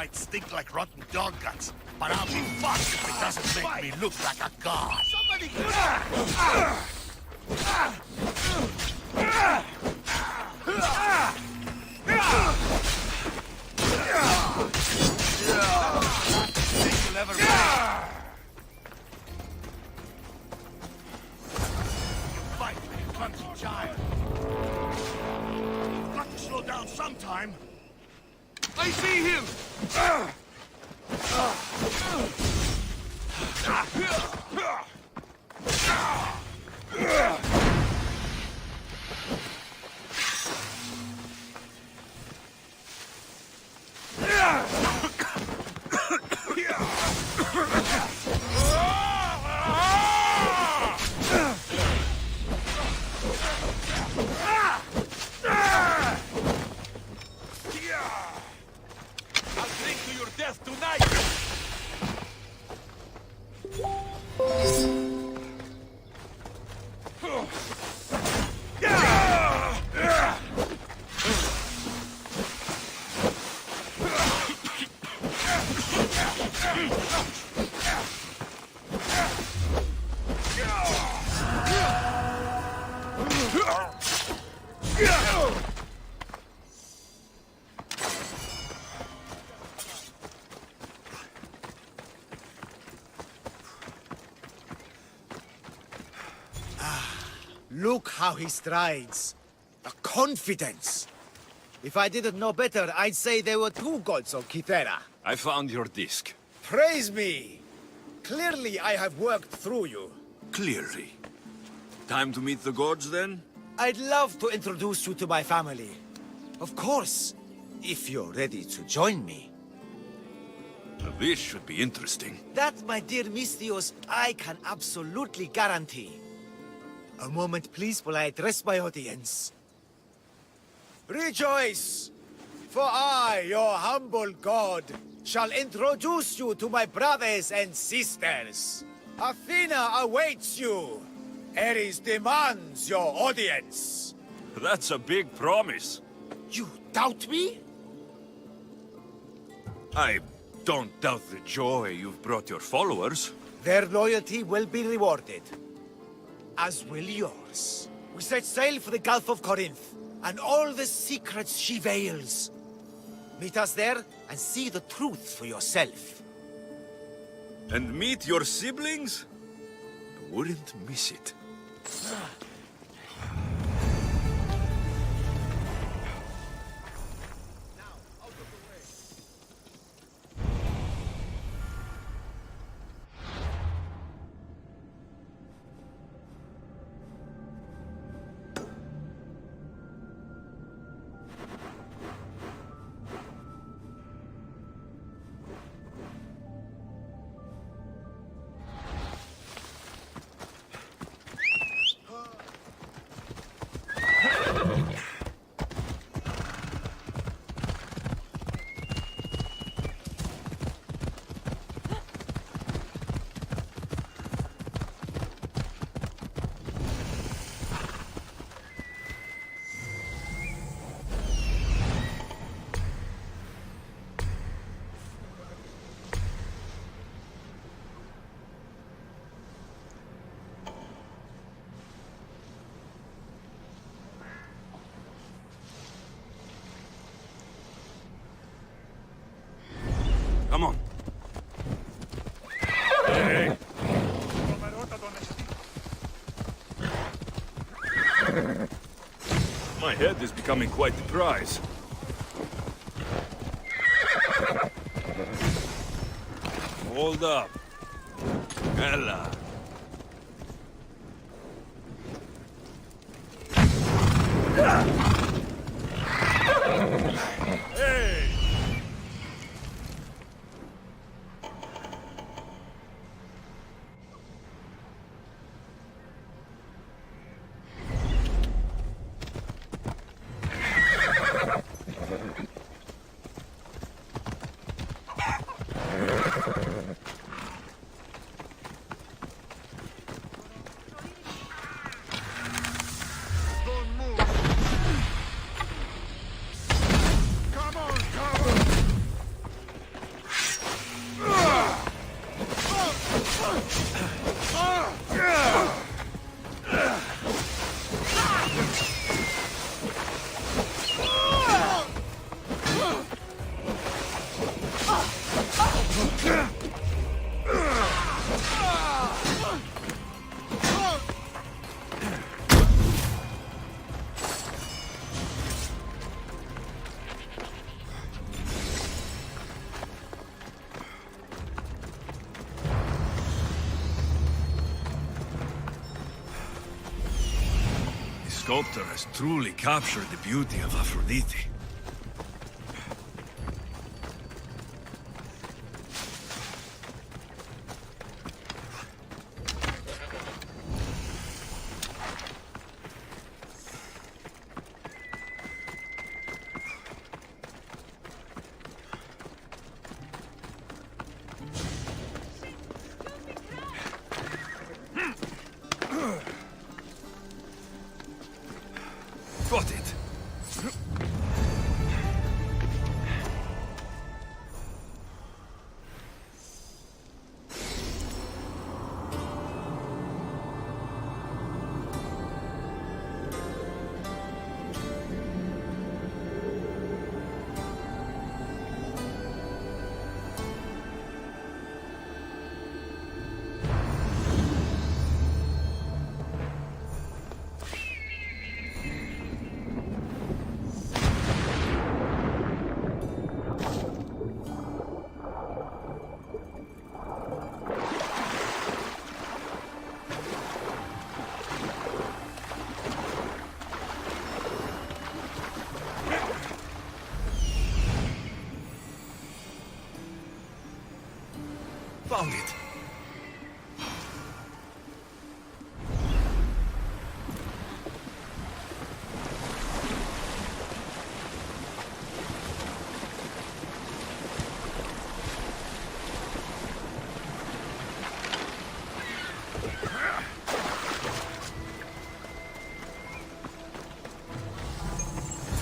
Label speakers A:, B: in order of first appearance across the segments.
A: might stink like rotten dog guts, but I'll be fucked if it doesn't make me look like a god. Somebody think you'll ever you fight me, you clumsy child. You've got to slow down sometime. I see him!
B: Look how he strides. The confidence. If I didn't know better, I'd say there were two gods on Kythera.
C: I found your disc.
B: Praise me! Clearly I have worked through you.
C: Clearly. Time to meet the gods, then?
B: I'd love to introduce you to my family. Of course, if you're ready to join me.
C: This should be interesting.
B: That, my dear Mistios, I can absolutely guarantee. A moment, please, while I address my audience. Rejoice! For I, your humble god, shall introduce you to my brothers and sisters. Athena awaits you. Ares demands your audience.
C: That's a big promise.
B: You doubt me?
C: I don't doubt the joy you've brought your followers.
B: Their loyalty will be rewarded. As will yours. We set sail for the Gulf of Corinth, and all the secrets she veils. Meet us there, and see the truth for yourself.
C: And meet your siblings? I wouldn't miss it. Come on. Hey. My head is becoming quite the prize. Hold up. Ella. Hey! sculptor has truly captured the beauty of Aphrodite. Got it! Found it!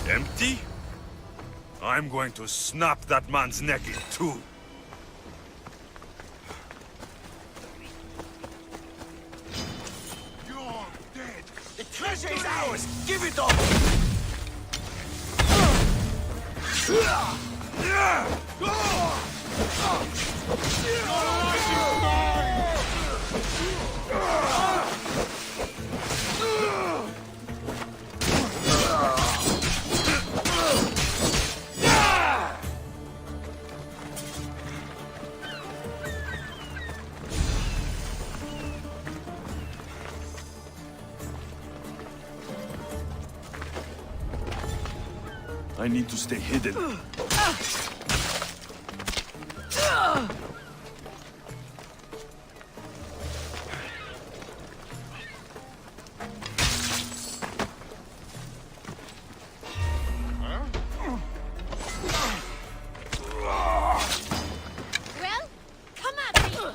C: Empty? I'm going to snap that man's neck in two.
A: You're dead.
B: The treasure is ours! Give it up!
C: I need to stay hidden.
D: Well, come at me!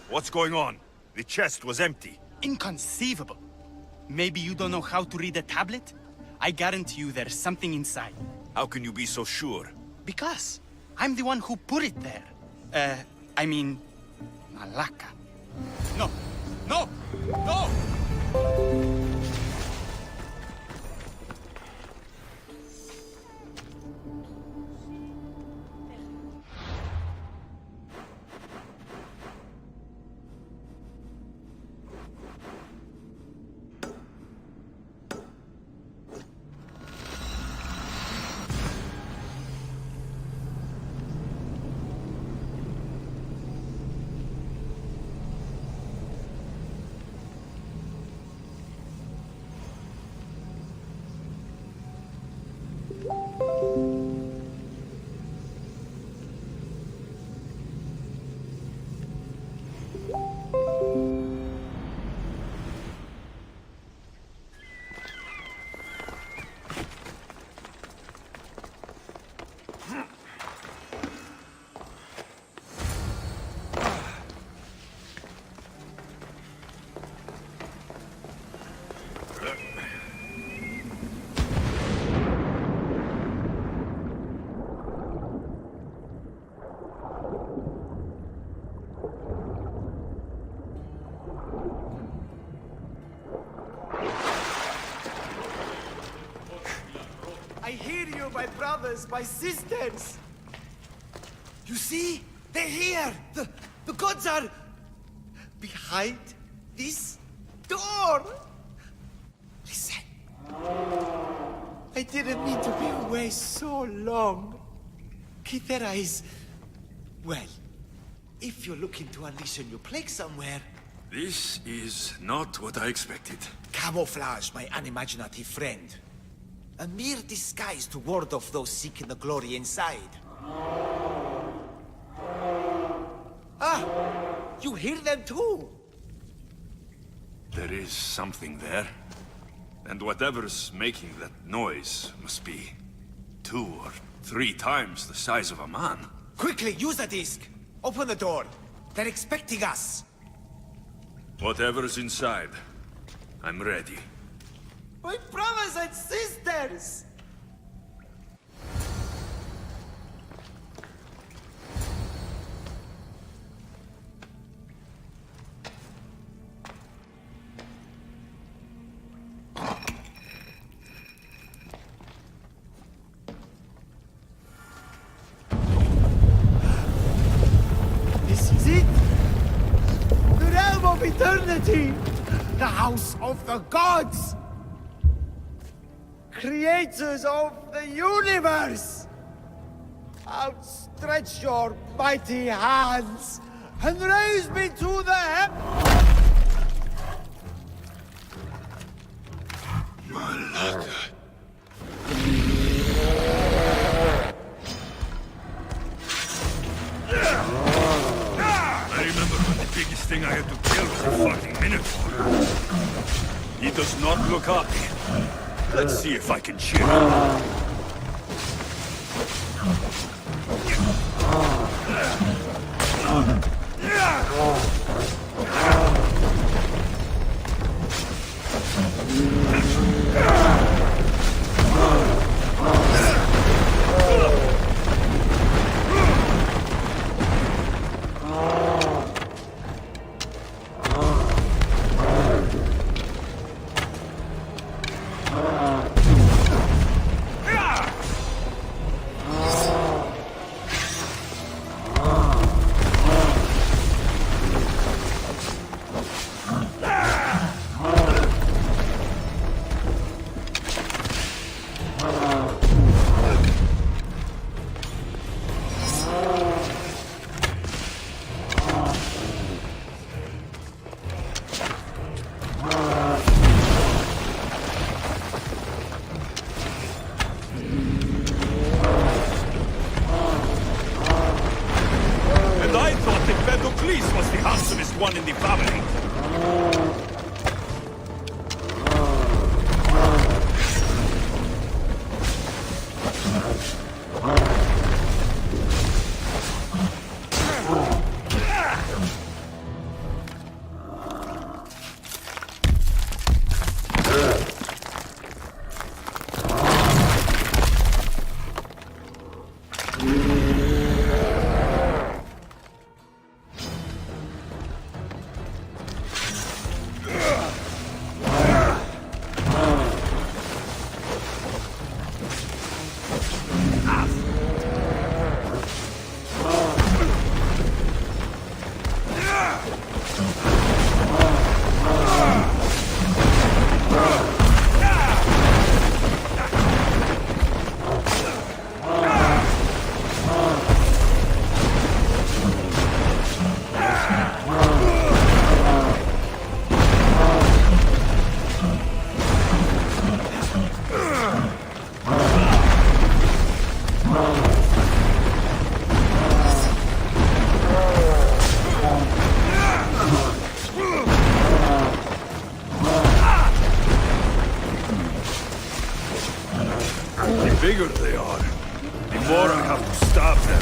C: What's going on? The chest was empty.
E: Inconceivable. Maybe you don't know how to read a tablet? I guarantee you there's something inside.
C: How can you be so sure?
E: Because I'm the one who put it there. I mean, Malaka. No, no, no!
B: brothers, my sisters! You see? They're here! The gods are... behind this door! Listen. I didn't mean to be away so long. Kithera is... well, if you're looking to unleash a new plague somewhere...
C: This is not what I expected.
B: Camouflage, my unimaginative friend. A mere disguise to ward off those seeking the glory inside. Ah! You hear them too?
C: There is something there. And whatever's making that noise must be 2 or 3 times the size of a man.
B: Quickly, use the disc! Open the door. They're expecting us.
C: Whatever's inside, I'm ready.
B: My brothers and sisters! This is it! The realm of eternity! The house of the gods! Creators of the universe! Outstretch your mighty hands and raise me to the
C: I remember when the biggest thing I had to kill was a fucking minotaur. He does not look happy. Let's see if I can cheer him up. One in the family. The bigger they are, the more I have to stop them.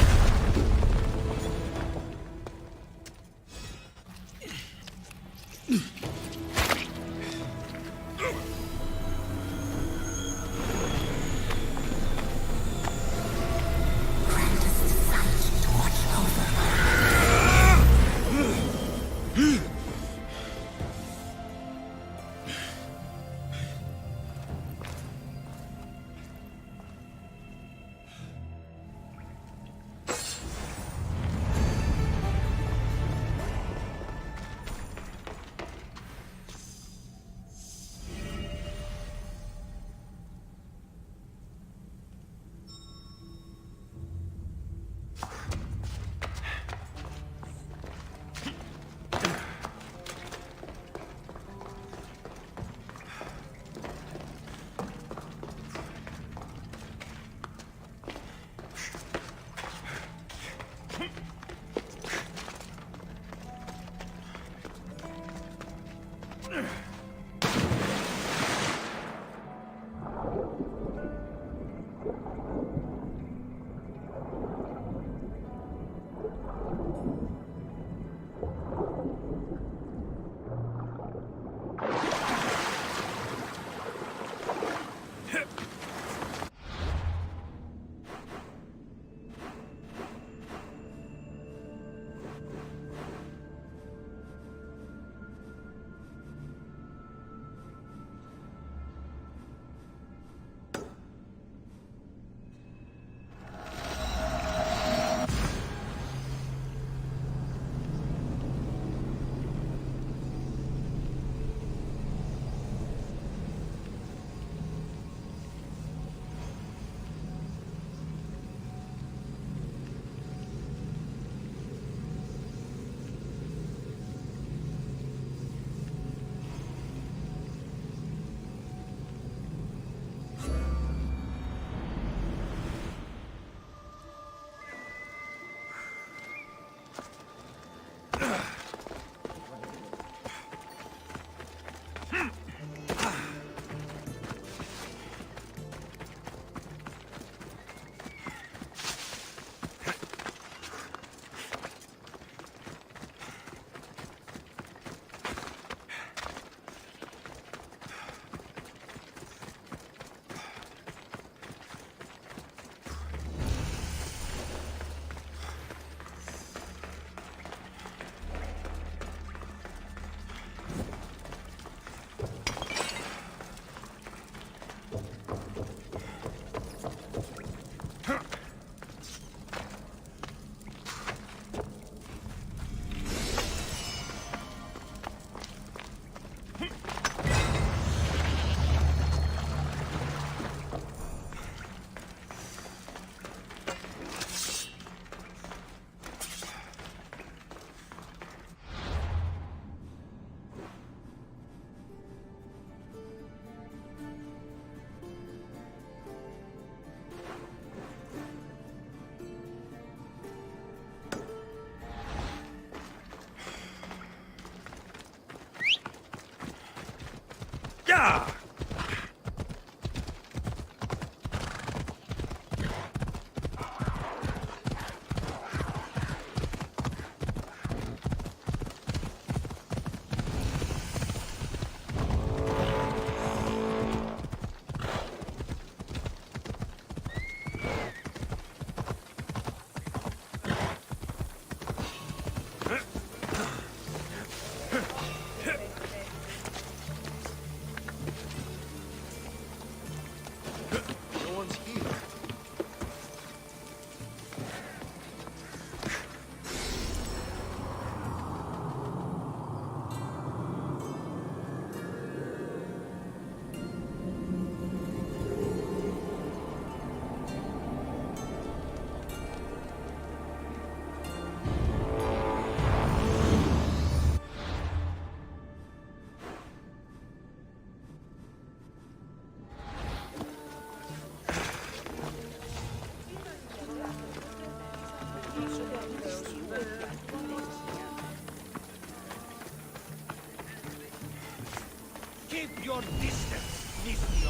A: Keep your distance, Mr.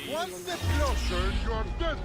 F: One step closer, you're dead.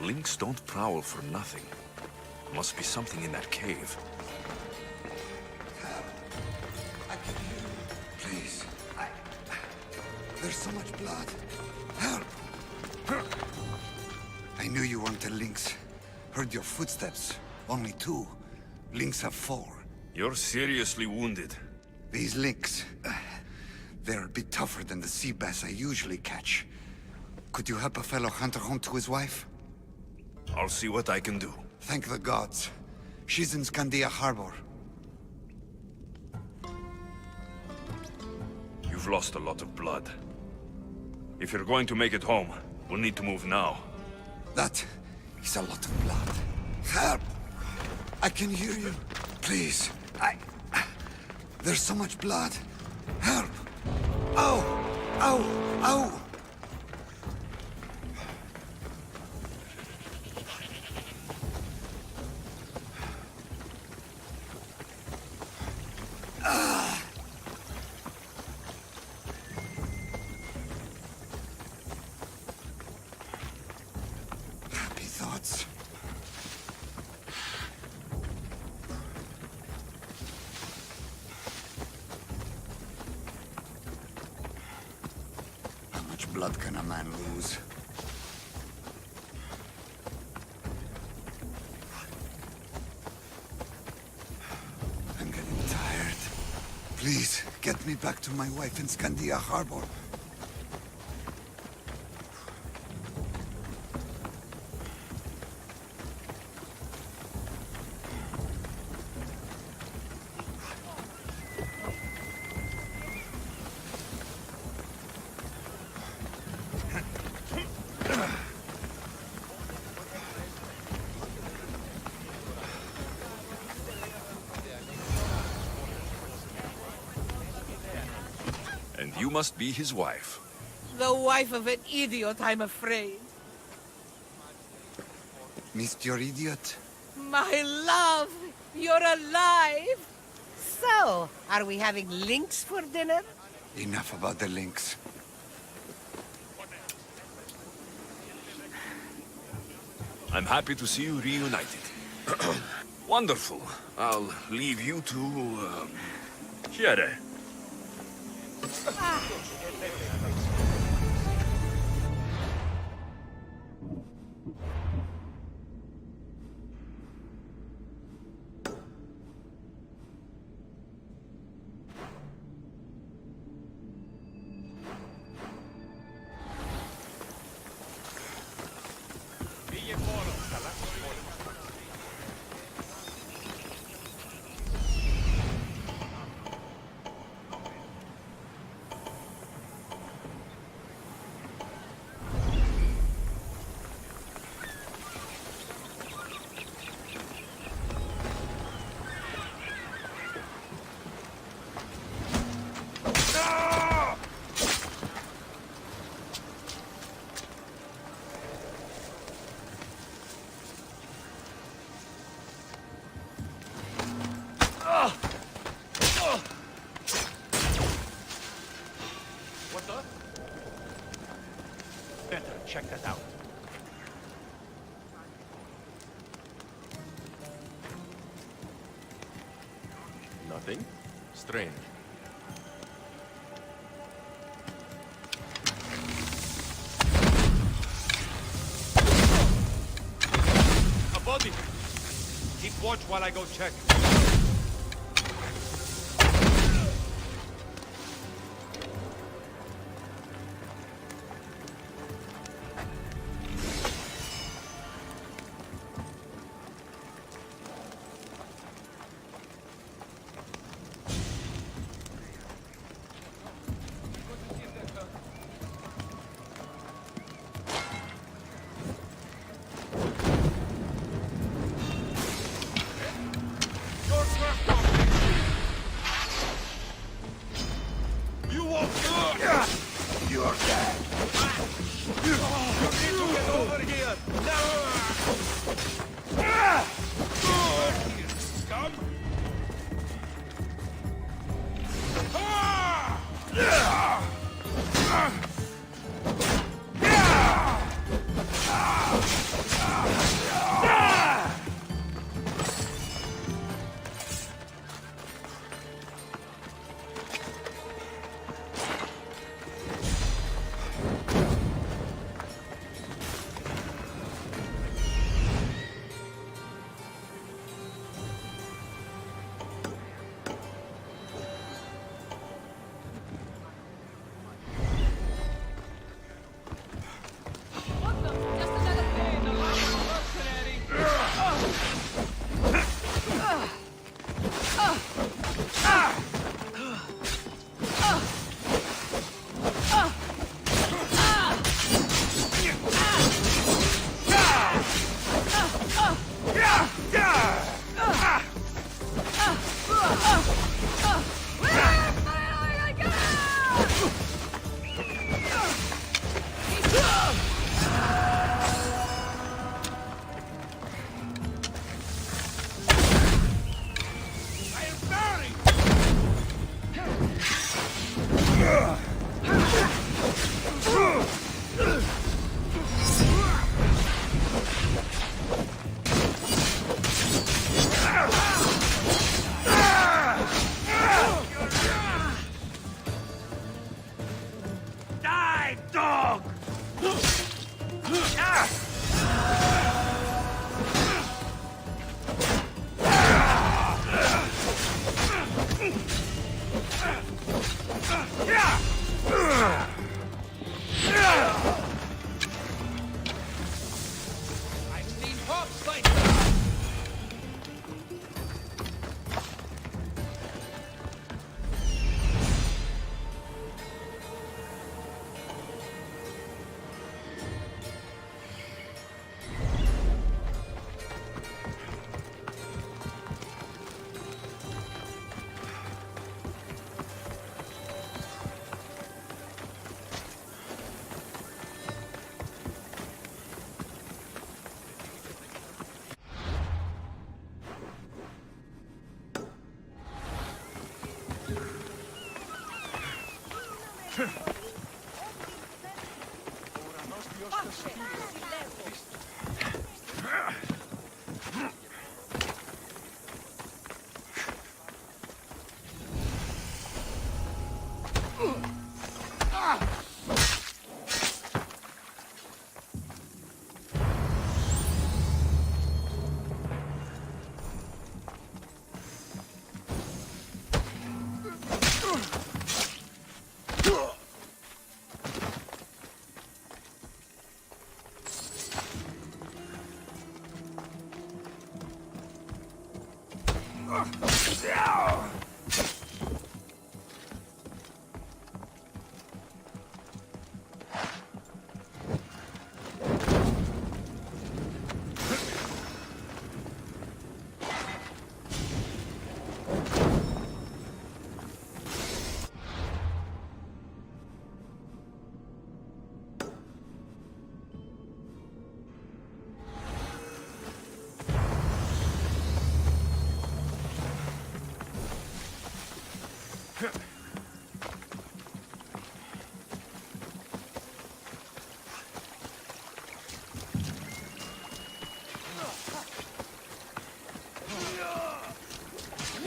C: Lynx don't prowl for nothing. Must be something in that cave.
G: I can hear you. Please. There's so much blood. Help! I knew you weren't a lynx. Heard your footsteps. Only 2. Lynx have 4.
C: You're seriously wounded.
G: These lynx, they're a bit tougher than the sea bass I usually catch. Could you help a fellow hunter home to his wife?
C: I'll see what I can do.
G: Thank the gods. She's in Skandia Harbor.
C: You've lost a lot of blood. If you're going to make it home, we'll need to move now.
G: That is a lot of blood. Help! I can hear you. Please. There's so much blood. Help! Ow! Ow! Ow! Happy thoughts. How much blood can a man lose? I'm getting tired. Please, get me back to my wife in Skandia Harbor.
C: And you must be his wife.
H: The wife of an idiot, I'm afraid.
G: Missed your idiot?
H: My love, you're alive. So, are we having lynx for dinner?
G: Enough about the lynx.
C: I'm happy to see you reunited. Wonderful. I'll leave you to, chiere.
E: What the? Better check that out.
F: Nothing? Strange.
E: A body! Keep watch while I go check.
F: Your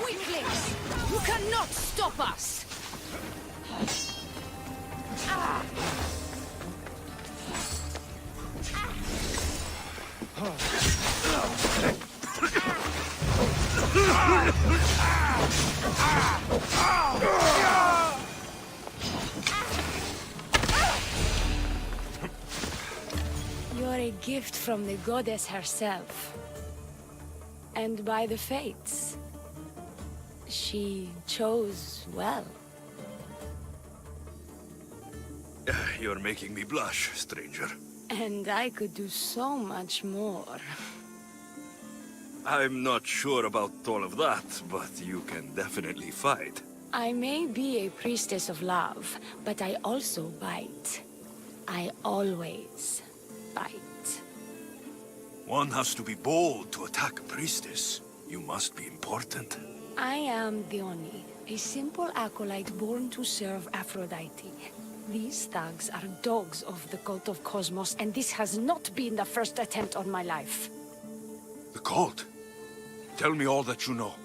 D: Weaklings! You cannot stop us!
I: You're a gift from the goddess herself. And by the fates. She chose well.
C: You're making me blush, stranger.
I: And I could do so much more.
C: I'm not sure about all of that, but you can definitely fight.
I: I may be a priestess of love, but I also bite. I always bite.
C: One has to be bold to attack a priestess. You must be important.
I: I am Dione, a simple acolyte born to serve Aphrodite. These thugs are dogs of the cult of Cosmos, and this has not been the first attempt on my life.
C: The cult? Tell me all that you know.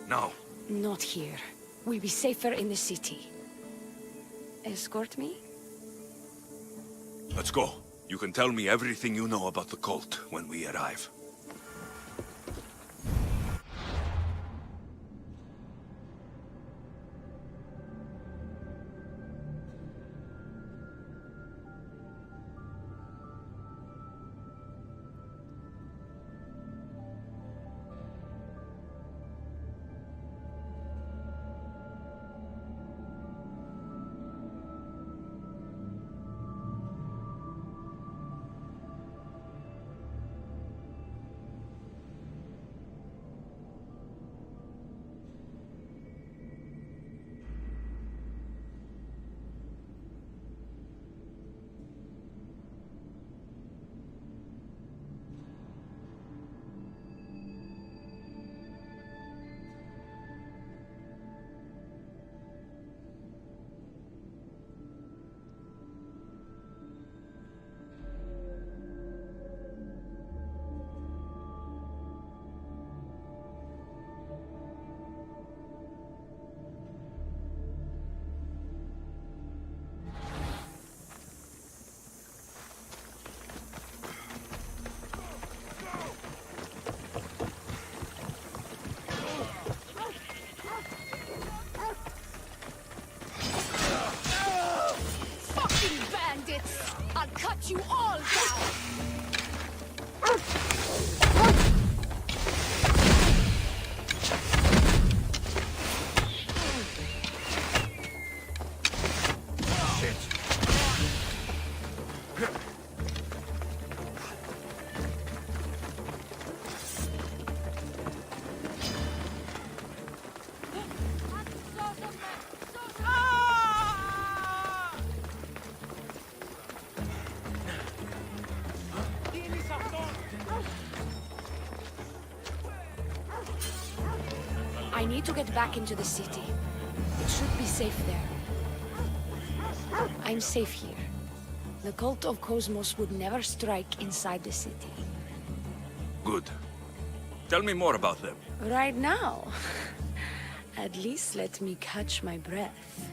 C: Now.
I: Not here. We'll be safer in the city. Escort me?
C: Let's go. You can tell me everything you know about the cult when we arrive.
D: I'll cut you all down!
I: I need to get back into the city. It should be safe there. I'm safe here. The cult of Cosmos would never strike inside the city.
C: Good. Tell me more about them.
I: Right now? At least let me catch my breath.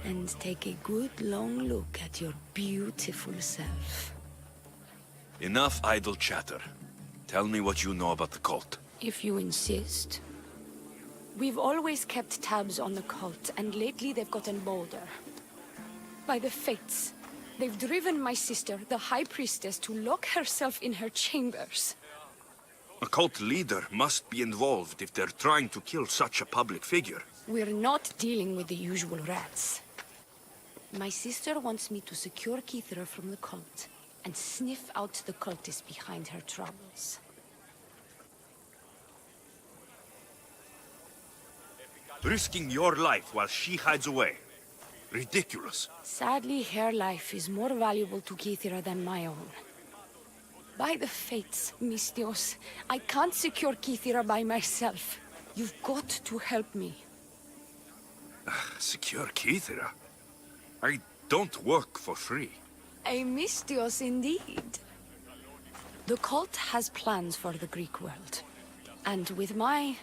I: And take a good long look at your beautiful self.
C: Enough idle chatter. Tell me what you know about the cult.
I: If you insist. We've always kept tabs on the cult, and lately they've gotten bolder. By the fates, they've driven my sister, the High Priestess, to lock herself in her chambers.
C: A cult leader must be involved if they're trying to kill such a public figure.
I: We're not dealing with the usual rats. My sister wants me to secure Keithra from the cult, and sniff out the cultists behind her troubles.
C: Risking your life while she hides away. Ridiculous.
I: Sadly, her life is more valuable to Keithra than my own. By the fates, Mistios, I can't secure Keithra by myself. You've got to help me.
C: Secure Keithra? I don't work for free.
I: A Mistios indeed. The cult has plans for the Greek world. And with my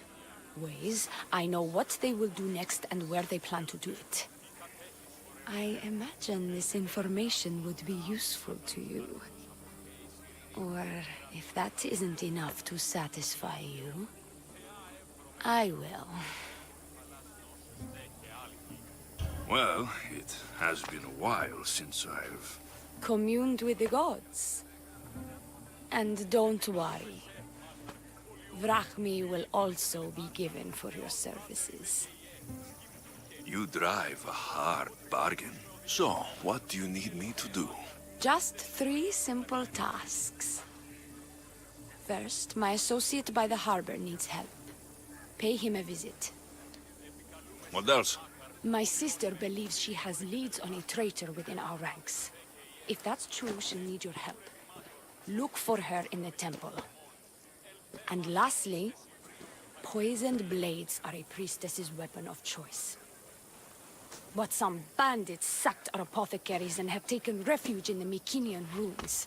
I: ways, I know what they will do next and where they plan to do it. I imagine this information would be useful to you. Or, if that isn't enough to satisfy you, I will.
C: Well, it has been a while since I've...
I: Communed with the gods. And don't worry. Vrachmi will also be given for your services.
C: You drive a hard bargain. So, what do you need me to do?
I: Just 3 simple tasks. First, my associate by the harbor needs help. Pay him a visit.
C: What else?
I: My sister believes she has leads on a traitor within our ranks. If that's true, she'll need your help. Look for her in the temple. And lastly, poisoned blades are a priestess's weapon of choice. But some bandits sacked our apothecaries and have taken refuge in the Mycenaean ruins.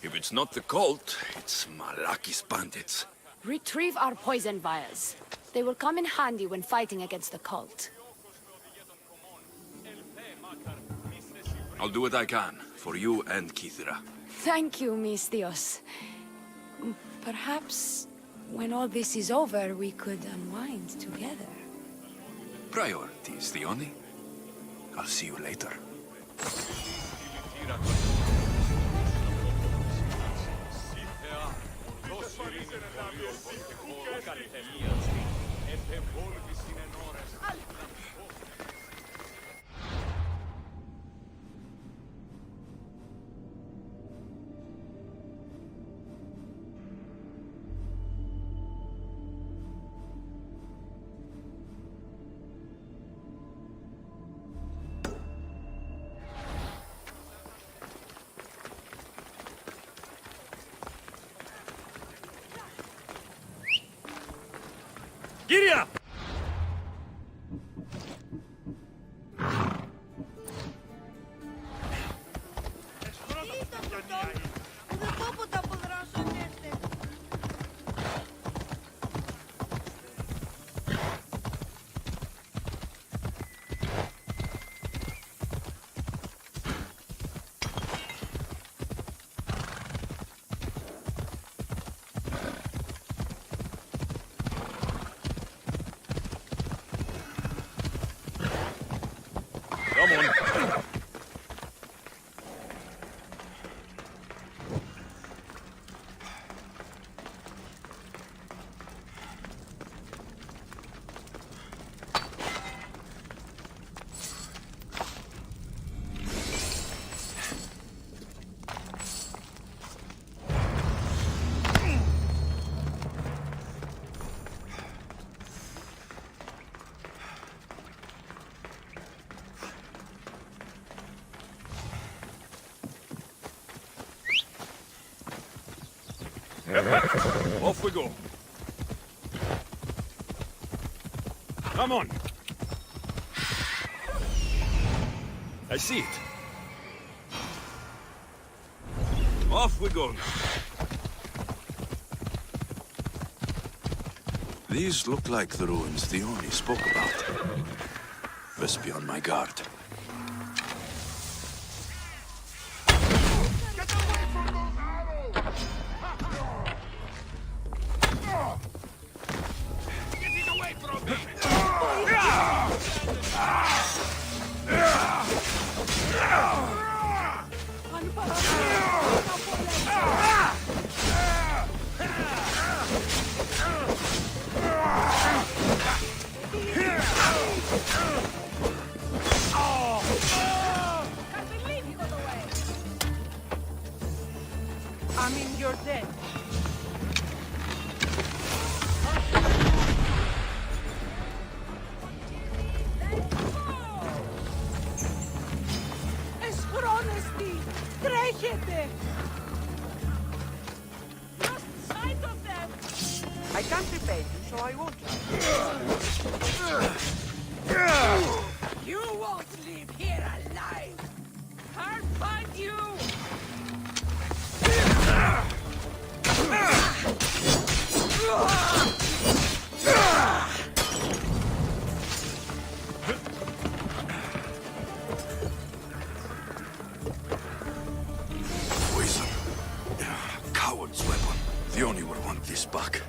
C: If it's not the cult, it's Malaki's bandits.
I: Retrieve our poison vials. They will come in handy when fighting against the cult.
C: I'll do what I can, for you and Keithra.
I: Thank you, Mistios. Perhaps, when all this is over, we could unwind together.
C: Priorities, Theoni. I'll see you later. Giddy up! Come on. Off we go. Come on. I see it. Off we go now. These look like the ruins Theoni spoke about. Best be on my guard.
F: Get away from those arrows! Getting away from me!
H: I mean, you're dead. Es por honesty. Trέχετε. Lost sight of them. I can't repay you, so I won't. You won't leave here alive. I'll find you.
C: Poison. Coward's weapon. Theoni would want this back.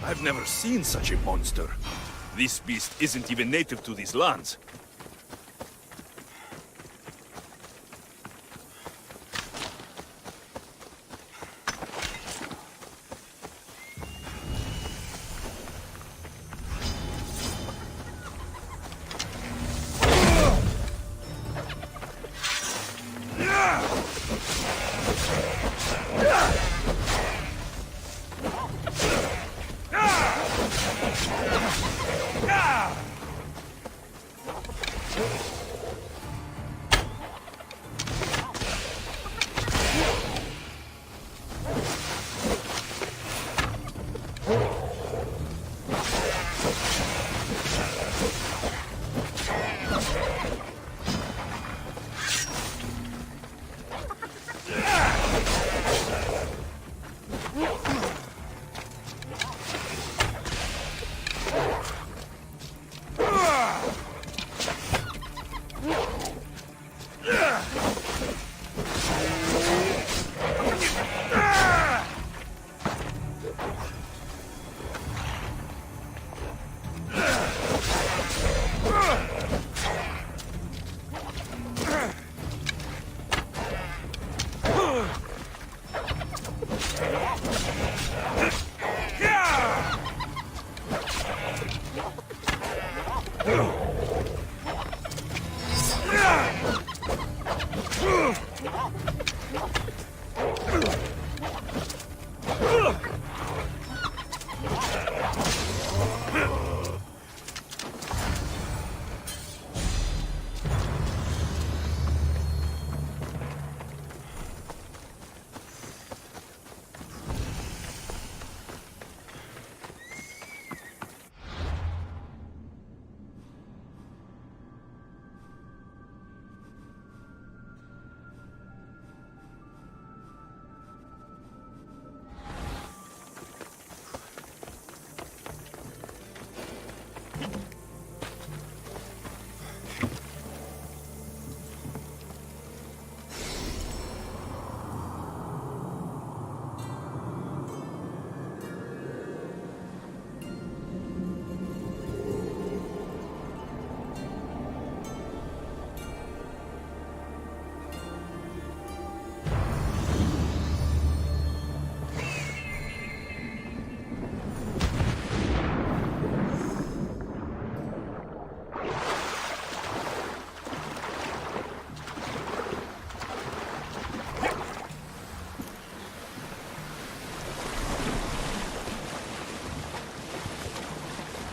C: I've never seen such a monster. This beast isn't even native to these lands.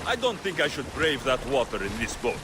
C: I don't think I should brave that water in this boat.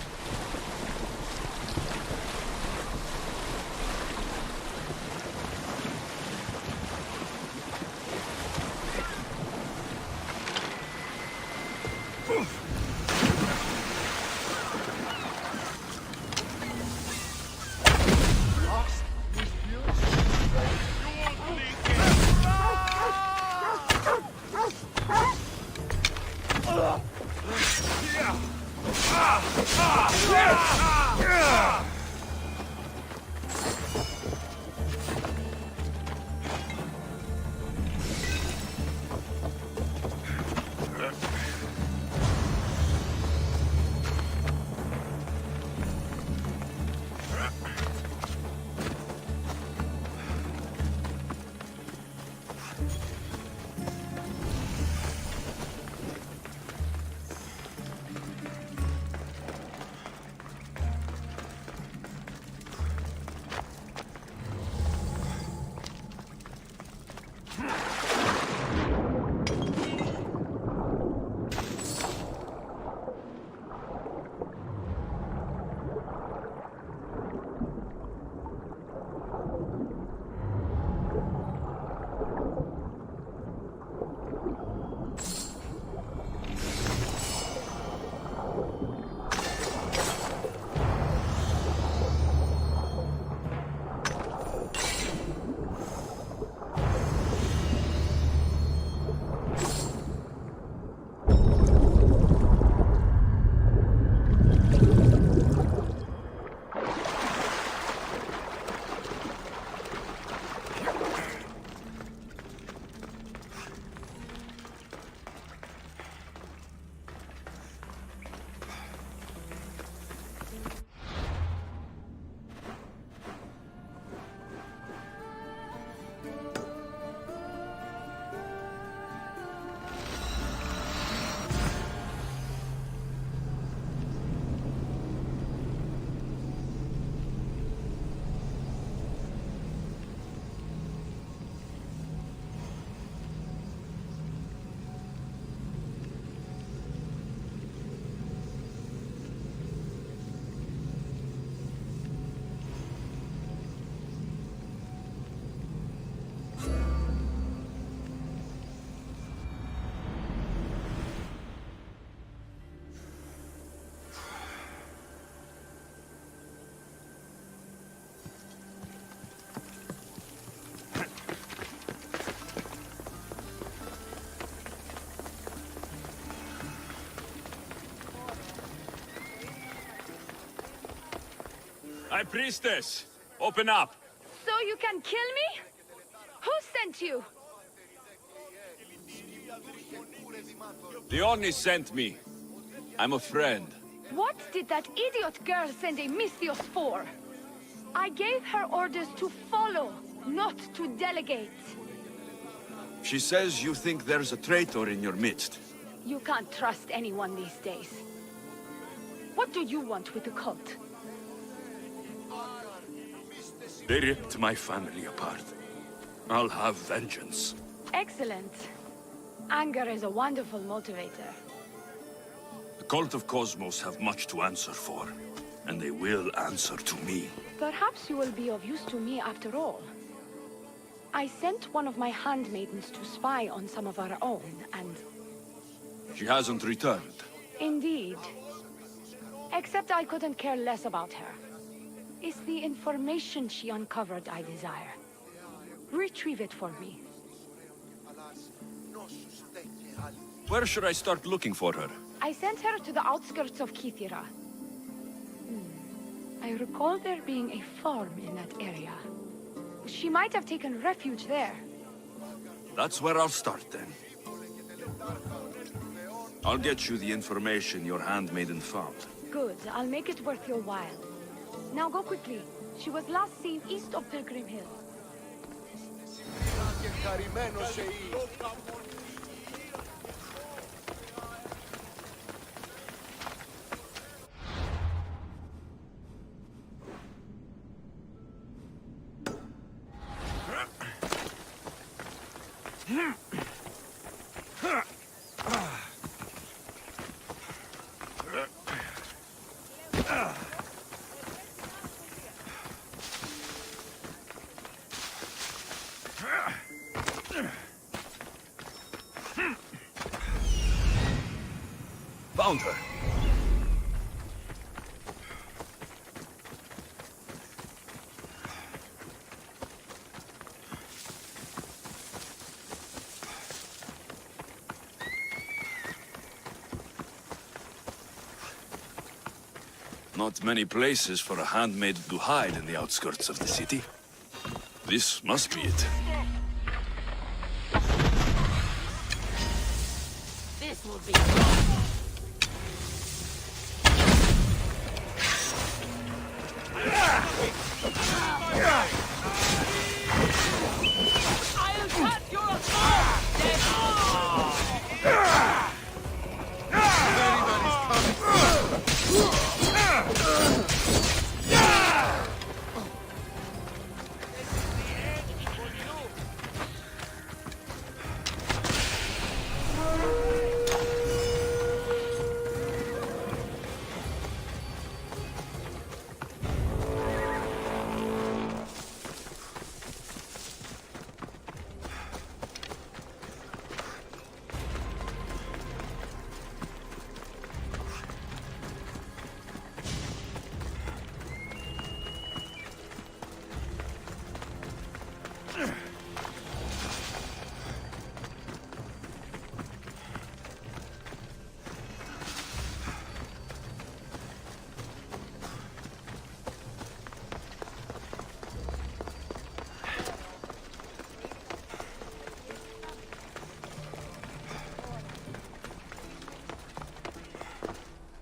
C: High Priestess, open up.
D: So you can kill me? Who sent you?
C: The Oni sent me. I'm a friend.
D: What did that idiot girl send a Mythios for? I gave her orders to follow, not to delegate.
C: She says you think there's a traitor in your midst.
D: You can't trust anyone these days. What do you want with the cult?
C: They ripped my family apart. I'll have vengeance.
D: Excellent. Anger is a wonderful motivator.
C: The cult of Cosmos have much to answer for, and they will answer to me.
D: Perhaps you will be of use to me after all. I sent one of my handmaidens to spy on some of our own, and...
C: She hasn't returned.
D: Indeed. Except I couldn't care less about her. It's the information she uncovered I desire. Retrieve it for me.
C: Where should I start looking for her?
D: I sent her to the outskirts of Kythera. I recall there being a farm in that area. She might have taken refuge there.
C: That's where I'll start then. I'll get you the information your handmaiden found.
D: Good. I'll make it worth your while. Now go quickly. She was last seen east of Pilgrim Hill.
C: Found her. Not many places for a handmaid to hide in the outskirts of the city. This must be it.
I: This will be I'll cut your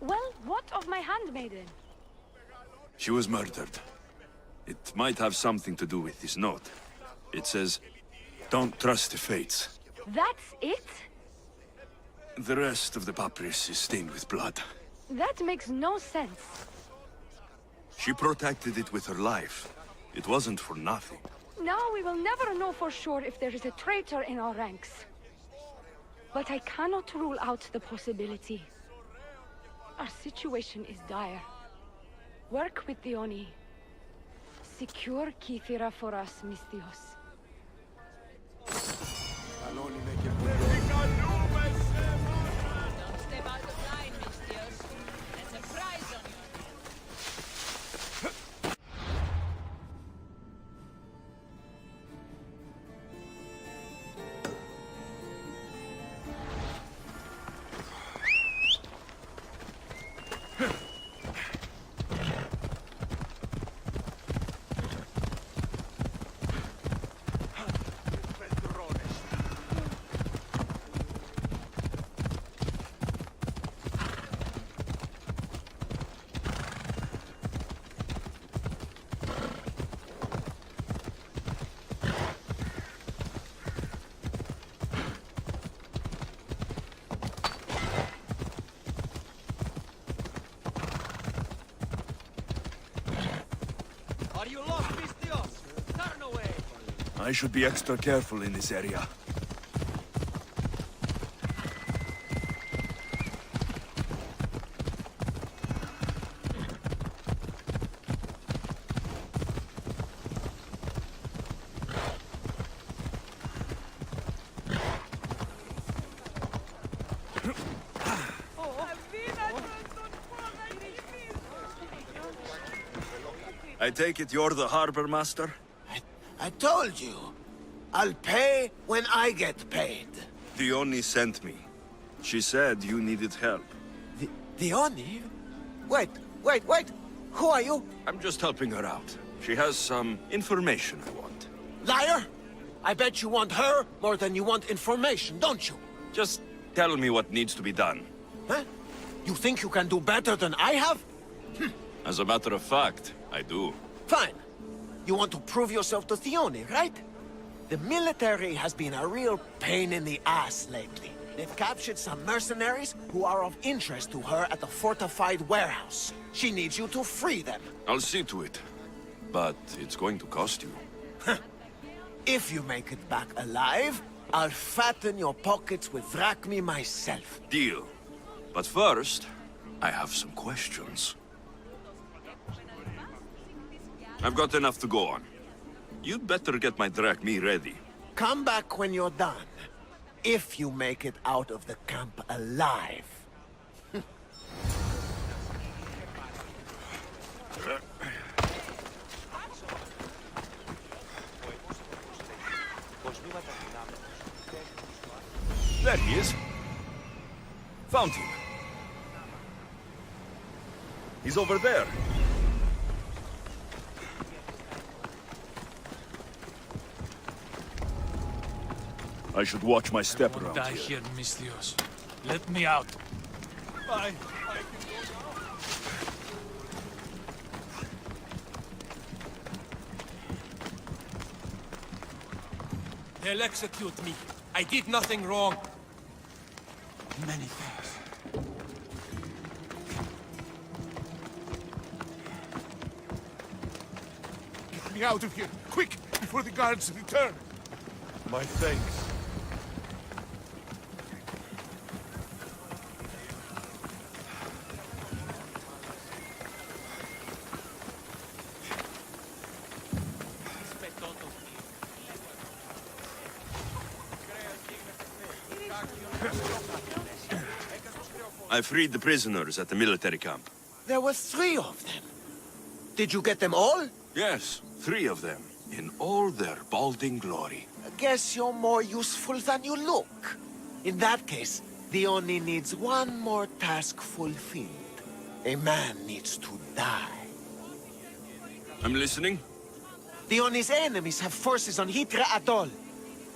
D: Well, what of my handmaiden?
C: She was murdered. It might have something to do with this note. It says, "Don't trust the fates."
D: That's it?
C: The rest of the papyrus is stained with blood.
D: That makes no sense.
C: She protected it with her life. It wasn't for nothing.
D: Now we will never know for sure if there is a traitor in our ranks. But I cannot rule out the possibility. Our situation is dire. Work with the Oni. Secure Kithira for us, Mistios.
I: Don't step out of line, Mistios. There's a prize on you.
E: Are you lost, Mistios? Turn away!
C: I should be extra careful in this area. I take it you're the harbor master?
B: I told you. I'll pay when I get paid.
C: The Oni sent me. She said you needed help.
B: The Oni? Wait. Who are you?
C: I'm just helping her out. She has some information I want.
B: Liar! I bet you want her more than you want information, don't you?
C: Just tell me what needs to be done.
B: Huh? You think you can do better than I have?
C: As a matter of fact, I do.
B: Fine. You want to prove yourself to Theoni, right? The military has been a real pain in the ass lately. They've captured some mercenaries who are of interest to her at the fortified warehouse. She needs you to free them.
C: I'll see to it. But it's going to cost you.
B: If you make it back alive, I'll fatten your pockets with drachmi myself.
C: Deal. But first, I have some questions. I've got enough to go on. You'd better get my drachmi ready.
B: Come back when you're done. If you make it out of the camp alive.
C: There he is. Found him. He's over there. I should watch my step around
J: Die
C: here.
J: here, Mistios. Let me out. Bye.
E: They'll execute me. I did nothing wrong. Many thanks.
F: Get me out of here, quick, before the guards return. My thanks.
C: I freed the prisoners at the military camp.
B: There were 3 of them. Did you get them all?
C: Yes, 3 of them, in all their balding glory.
B: I guess you're more useful than you look. In that case, the Oni needs one more task fulfilled. A man needs to die.
C: I'm listening.
B: The Oni's enemies have forces on Hitra Atoll.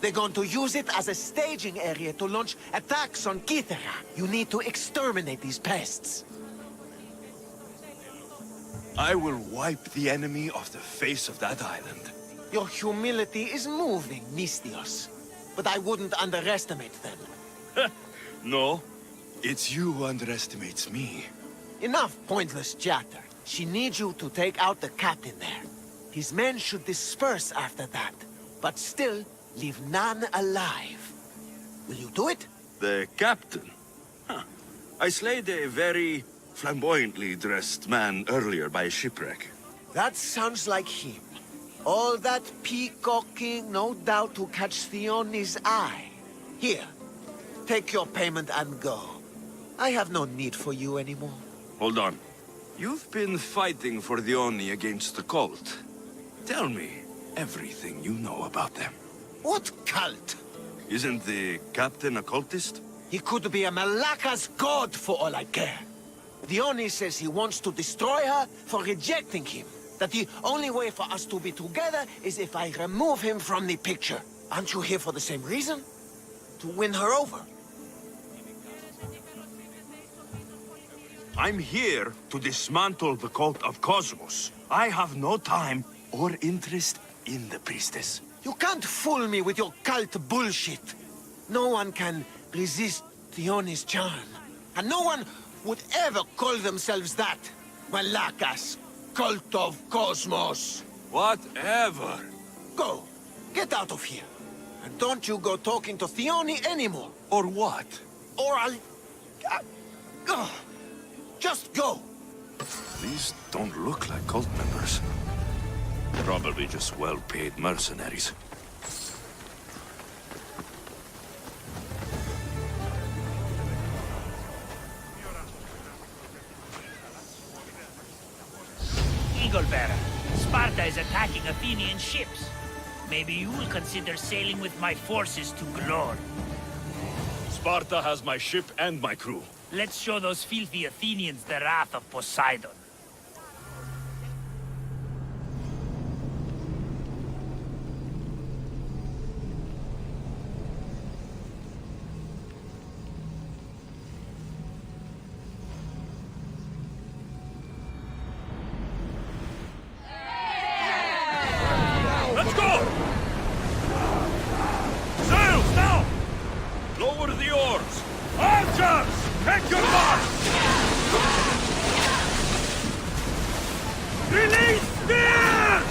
B: They're going to use it as a staging area to launch attacks on Kithera. You need to exterminate these pests.
C: I will wipe the enemy off the face of that island.
B: Your humility is moving, Mistios. But I wouldn't underestimate them.
C: No, it's you who underestimates me.
B: Enough pointless chatter. She needs you to take out the captain there. His men should disperse after that, but still leave none alive. Will you do it?
C: The captain? Huh. I slayed a very flamboyantly dressed man earlier by a shipwreck.
B: That sounds like him. All that peacocking, no doubt to catch Theoni's eye. Here, take your payment and go. I have no need for you anymore.
C: Hold on. You've been fighting for the Oni against the cult. Tell me everything you know about them.
B: What cult?
C: Isn't the captain a cultist?
B: He could be a Malaka's god for all I care. The Oni says he wants to destroy her for rejecting him. That the only way for us to be together is if I remove him from the picture. Aren't you here for the same reason? To win her over?
C: I'm here to dismantle the cult of Cosmos. I have no time or interest in the priestess.
B: You can't fool me with your cult bullshit. No one can resist Theoni's charm. And no one would ever call themselves that. Malakas, cult of Cosmos.
C: Whatever.
B: Go. Get out of here. And don't you go talking to Theoni anymore.
C: Or what?
B: Or I'll... just go.
C: These don't look like cult members. Probably just well-paid mercenaries.
K: Eaglebearer, Sparta is attacking Athenian ships. Maybe you will consider sailing with my forces to glory.
C: Sparta has my ship and my crew.
K: Let's show those filthy Athenians the wrath of Poseidon.
C: Let's go! Sails now! Lower the oars! Archers! Take your mark! Release spears!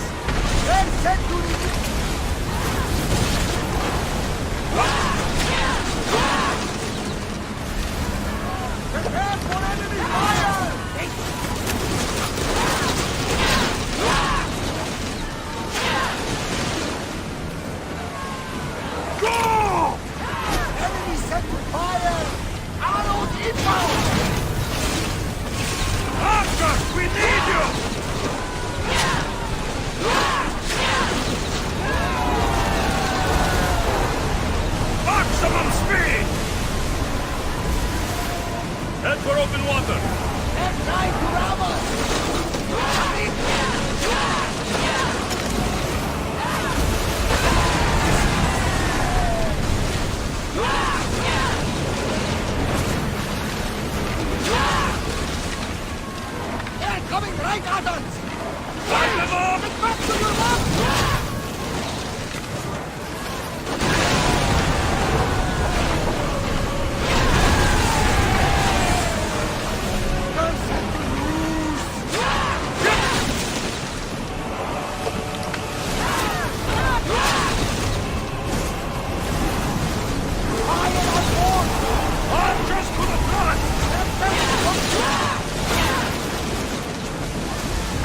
B: Prepare for enemy fire!
C: Go!
B: Enemy set to fire! Arrows inbound!
C: Archers, we need you! Maximum speed! Head for open water!
B: Let's try to ram us! They're coming right at us!
C: Fight them up!
B: Get back to your mouth!
C: Archers to the front!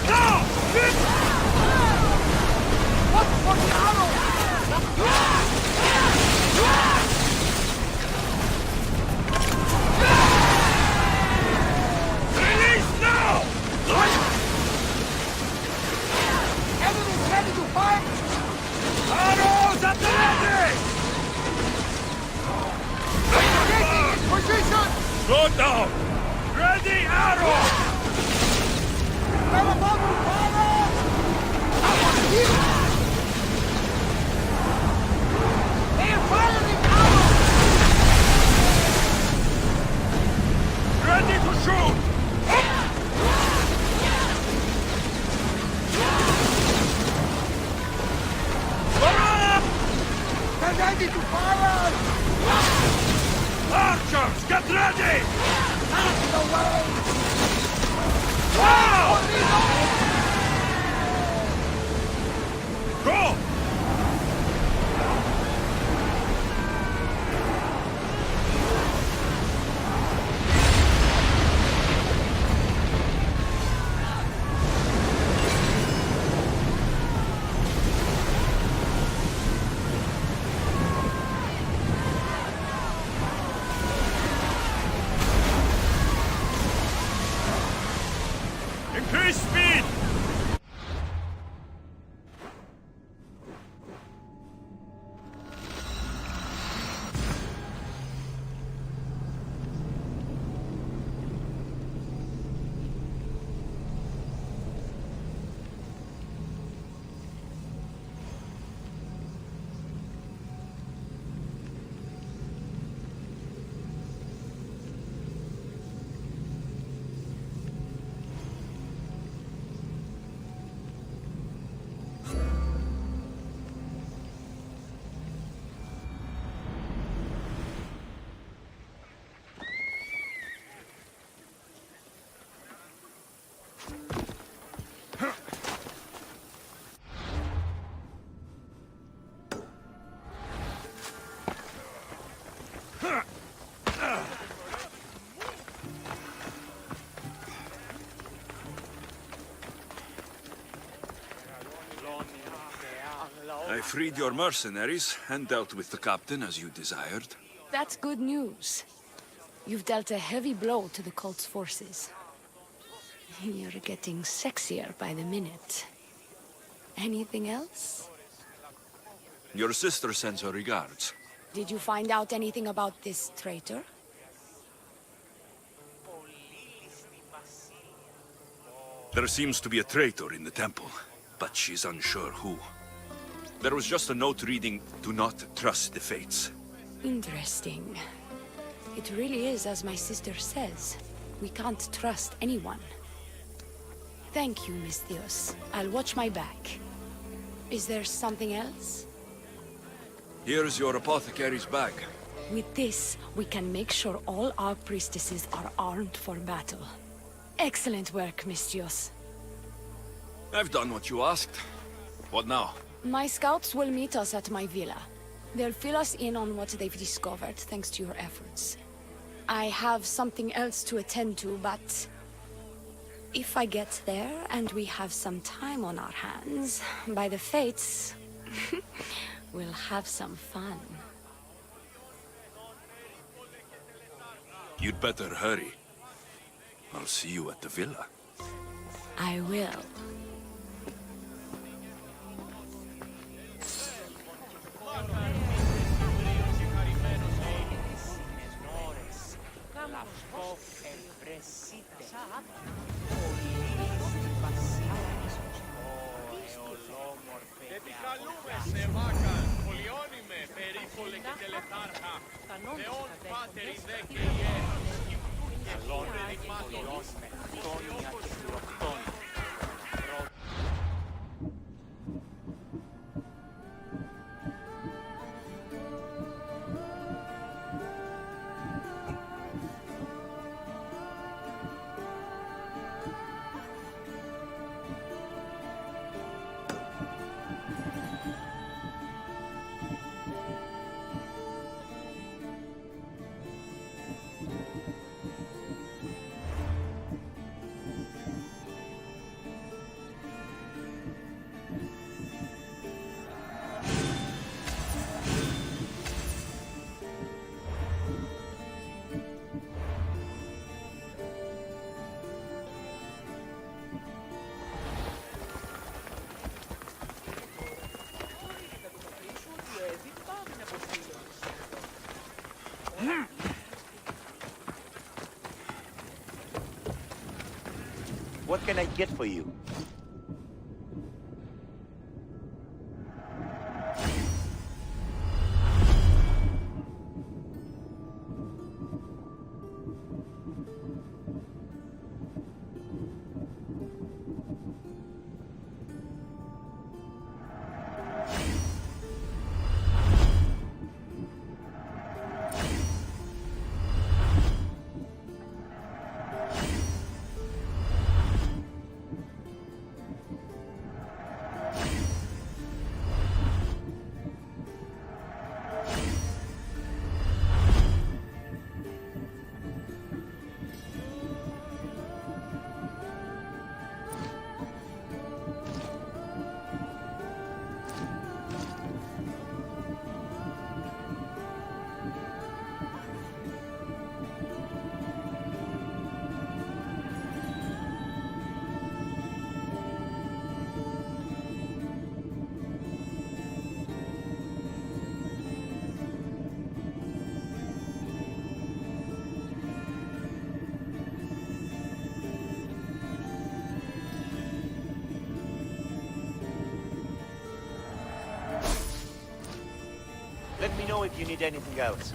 C: Now!
B: Look for the arrow!
C: Release now!
B: Enemies ready to fight!
C: Arrows at the ready!
B: Position!
C: Slow down! Ready arrow!
B: They're firing arrows!
C: Ready to shoot!
B: They're ready to fire!
C: Archers, get ready!
B: Out the way!
C: Wow! Go! Increase speed! I freed your mercenaries and dealt with the captain as you desired.
I: That's good news. You've dealt a heavy blow to the cult's forces. You're getting sexier by the minute. Anything else?
C: Your sister sends her regards.
I: Did you find out anything about this traitor?
C: There seems to be a traitor in the temple, but she's unsure who. There was just a note reading, "Do not trust the fates."
I: Interesting. It really is as my sister says. We can't trust anyone. Thank you, Miss Theos. I'll watch my back. Is there something else?
C: Here's your apothecary's bag.
I: With this, we can make sure all our priestesses are armed for battle. Excellent work, Miss Theos.
C: I've done what you asked. What now?
I: My scouts will meet us at my villa. They'll fill us in on what they've discovered, thanks to your efforts. I have something else to attend to, but if I get there and we have some time on our hands, by the fates, we'll have some fun.
C: You'd better hurry. I'll see you at the villa.
I: I will.
L: Επικαλούμε σε βάκαν, πολιώνυμε, περίπολε και τελεθάρχα. Θεόν πάτερ ιδέ και ιέ. Καλόν ρημάτωνε, τόνια και χειροκτών.
M: What can I get for you? Let me know if you need anything else.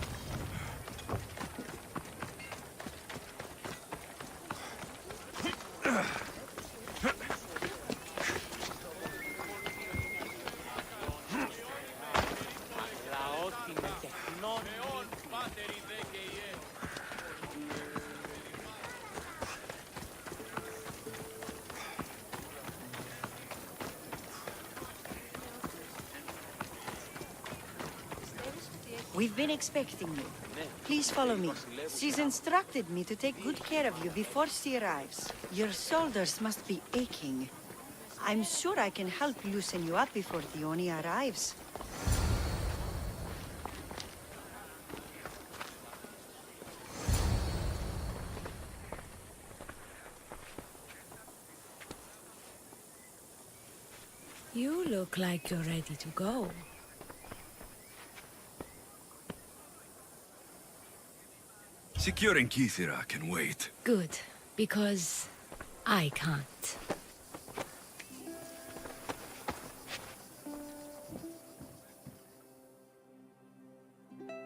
N: We've been expecting you. Please follow me. She's instructed me to take good care of you before she arrives. Your shoulders must be aching. I'm sure I can help loosen you up before Dione arrives.
I: You look like you're ready to go.
C: Securing Kithira can wait.
I: Good, because I can't.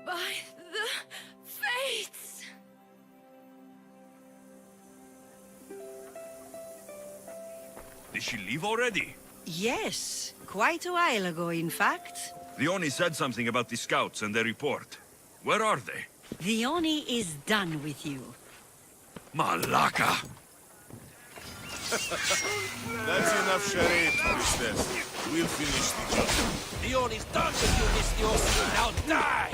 I: By the fates!
C: Did she leave already?
N: Yes, quite a while ago, in fact.
C: Leone said something about the scouts and their report. Where are they?
N: Dione is done with you.
C: Malaka!
F: That's enough charade, priestess. We'll finish the job.
K: Dione's done with you, Mistiosi. Now die!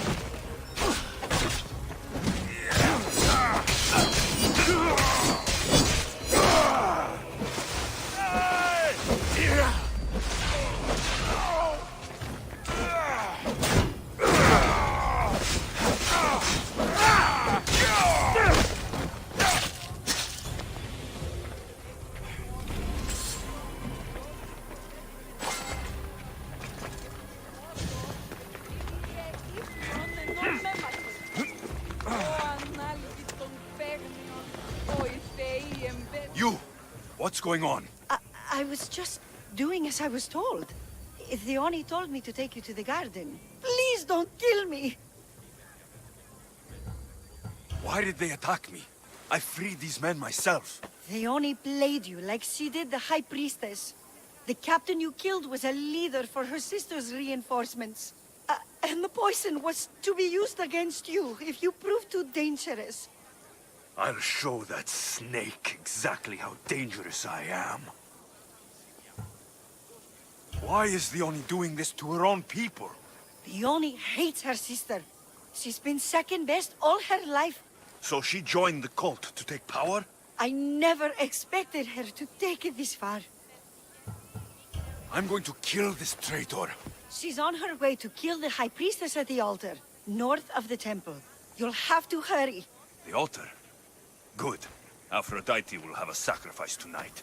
C: What's going on?
N: I was just doing as I was told. Theoni told me to take you to the garden. Please don't kill me!
C: Why did they attack me? I freed these men myself.
N: Theoni played you like she did the High Priestess. The captain you killed was a leader for her sister's reinforcements. And the poison was to be used against you if you prove too dangerous.
C: I'll show that snake exactly how dangerous I am. Why is Theoni doing this to her own people?
N: Theoni hates her sister. She's been second best all her life.
C: So she joined the cult to take power?
N: I never expected her to take it this far.
C: I'm going to kill this traitor.
N: She's on her way to kill the High Priestess at the altar, north of the temple. You'll have to hurry.
C: The altar? Good. Aphrodite will have a sacrifice tonight.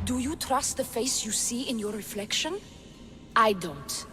I: Do you trust the face you see in your reflection? I don't.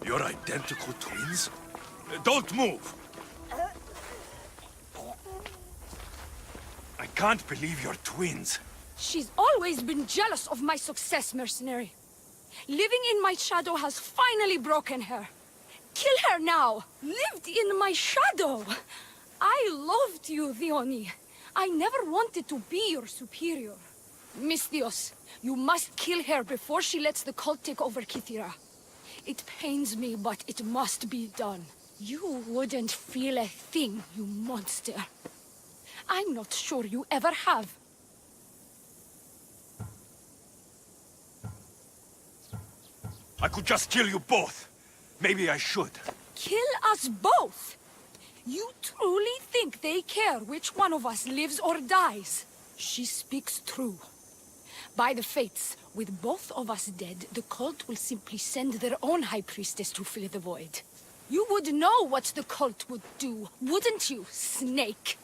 C: You're identical twins? Don't move! I can't believe you're twins.
D: She's always been jealous of my success, mercenary. Living in my shadow has finally broken her. Kill her now! Lived in my shadow! I loved you, Theoni. I never wanted to be your superior. Misthios, you must kill her before she lets the cult take over Kythera. It pains me, but it must be done. You wouldn't feel a thing, you monster. I'm not sure you ever have.
C: I could just kill you both. Maybe I should.
D: Kill us both? You truly think they care which one of us lives or dies? She speaks true. By the fates, with both of us dead, the cult will simply send their own High Priestess to fill the void. You would know what the cult would do, wouldn't you, snake?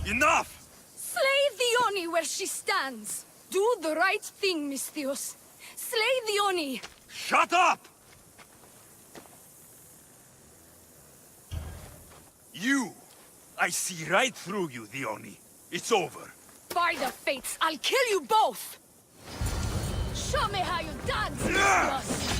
C: Enough!
D: Slay Theoni where she stands. Do the right thing, Misthios. Slay Theoni.
C: Shut up! You! I see right through you, Theoni. It's over.
D: By the fates, I'll kill you both! Show me how you dance, Misthios!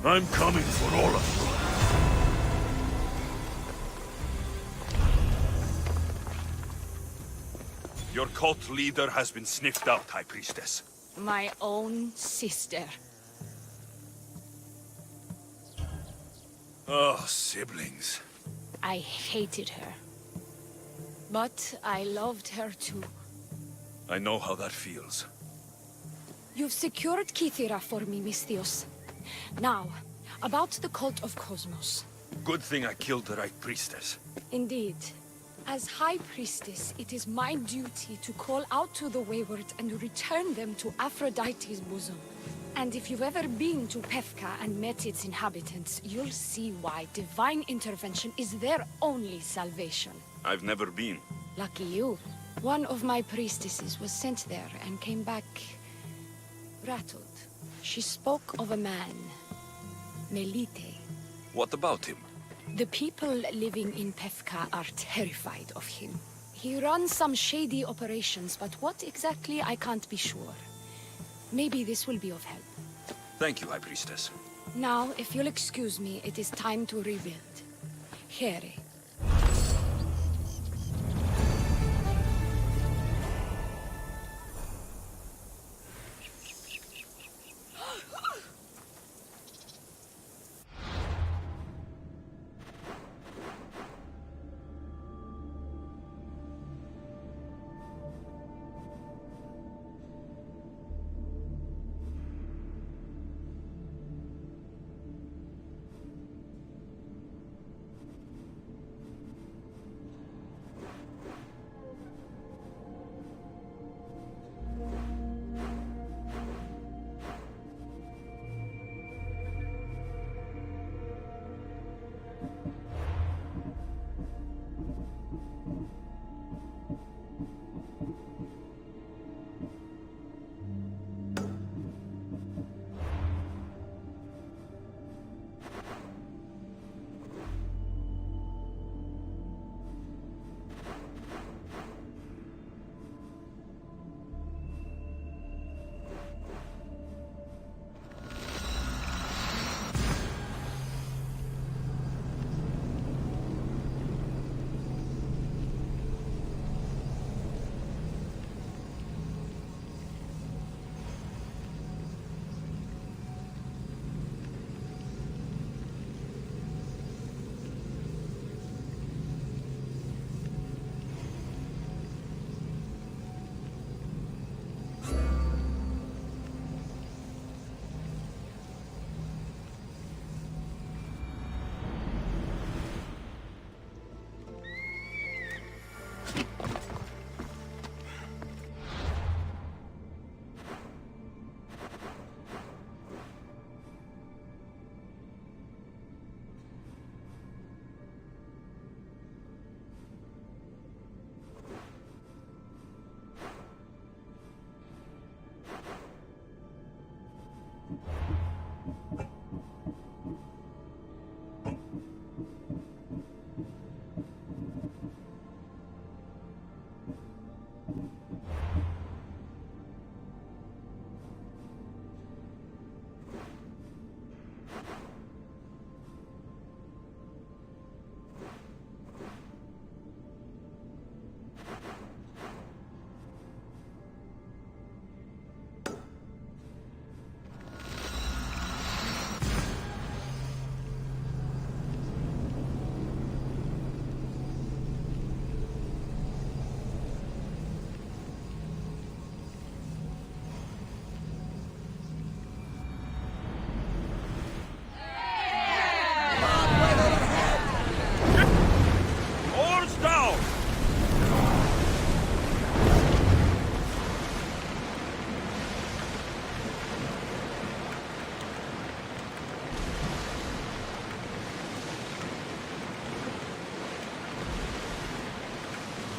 C: I'm coming for all of you. Your cult leader has been sniffed out, High Priestess.
D: My own sister.
C: Oh, siblings.
D: I hated her. But I loved her too.
C: I know how that feels.
D: You've secured Kythera for me, Misthios. Now, about the cult of Cosmos.
C: Good thing I killed the right priestess.
D: Indeed.
I: As High Priestess, it is my duty to call out to the wayward and return them to Aphrodite's bosom. And if you've ever been to Pefka and met its inhabitants, you'll see why divine intervention is their only salvation.
C: I've never been.
I: Lucky you. One of my priestesses was sent there and came back rattled. She spoke of a man, Melite.
C: What about him?
I: The people living in Pefka are terrified of him. He runs some shady operations, but what exactly, I can't be sure. Maybe this will be of help.
C: Thank you, High Priestess.
I: Now, if you'll excuse me, it is time to rebuild. Here.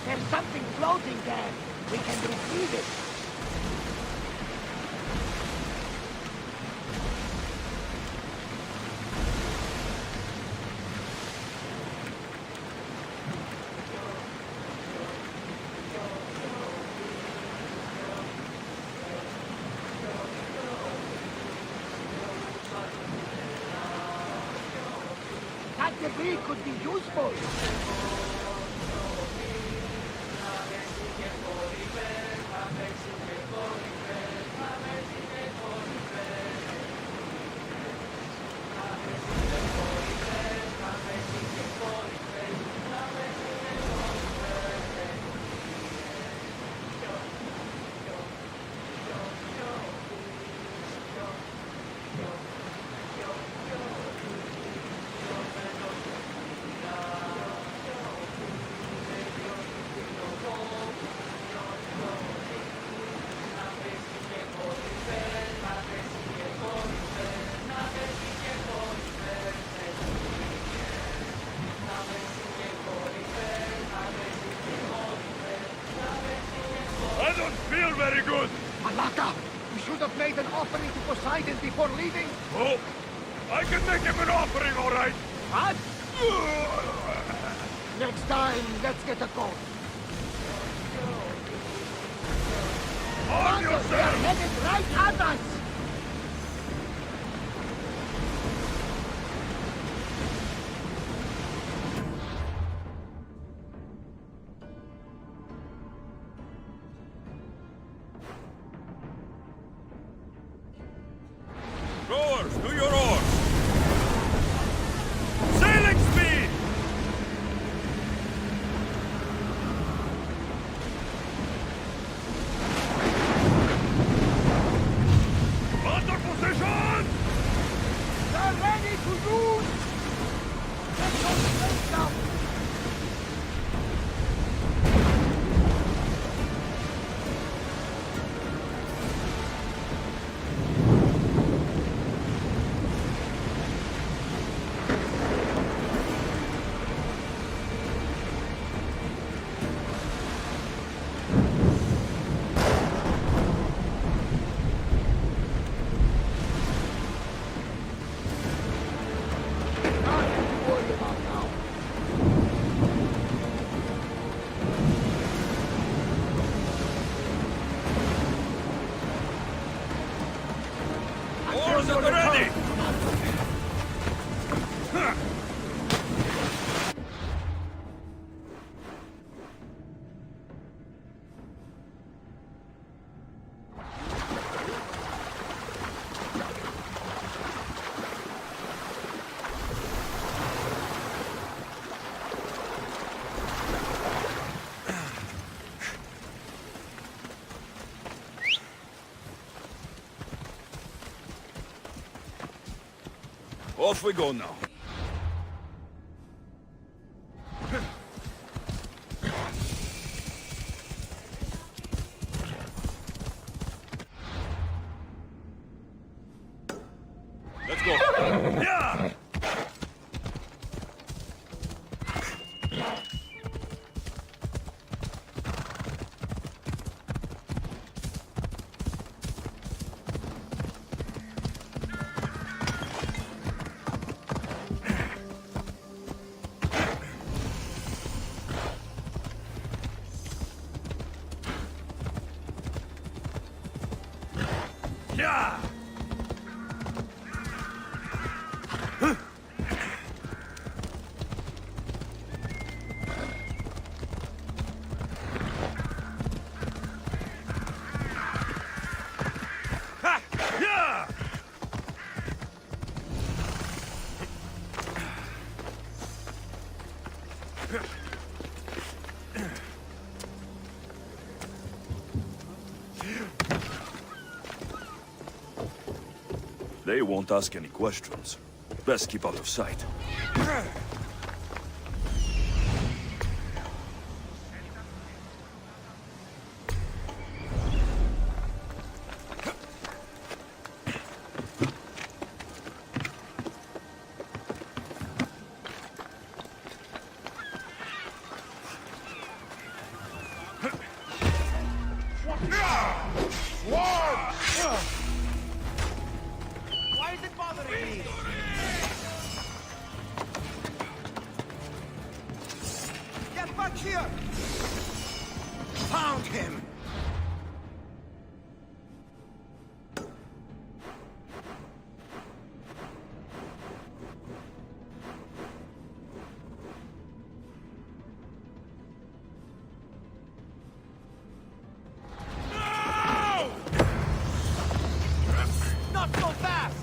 K: There's something floating there. We can retrieve it. That debris could be useful.
C: don't feel very good.
B: Malaka, you should have made an offering to Poseidon before leaving.
C: Oh, I can make him an offering, all right.
B: What? Next time, let's get a coat.
C: On
B: They're
C: yourself!
B: headed right at us!
C: Rowers, do your oars! Sailing speed! Under position!
B: They're ready to use! Get your strength up!
C: Oars at the ready! Off we go now. Let's go. Yeah! Yeah! Ha! Yeah! They won't ask any questions. Best keep out of sight.
B: Why is it bothering me? Get back here! Found him! Not so fast!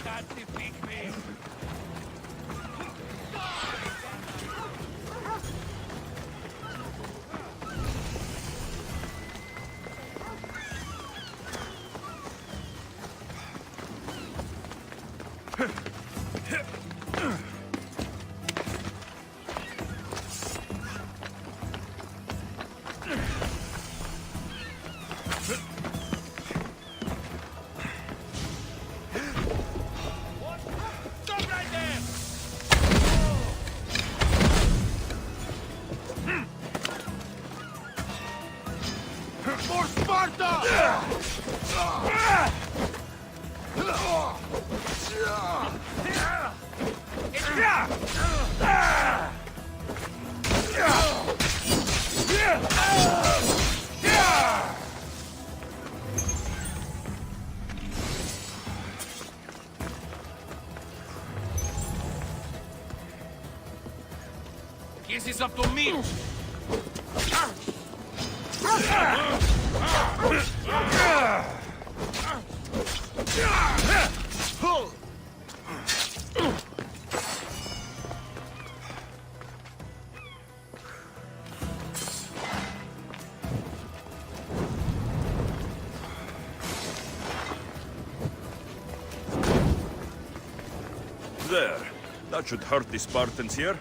J: Can't defeat me. is up to me!
C: There. That should hurt the Spartans here.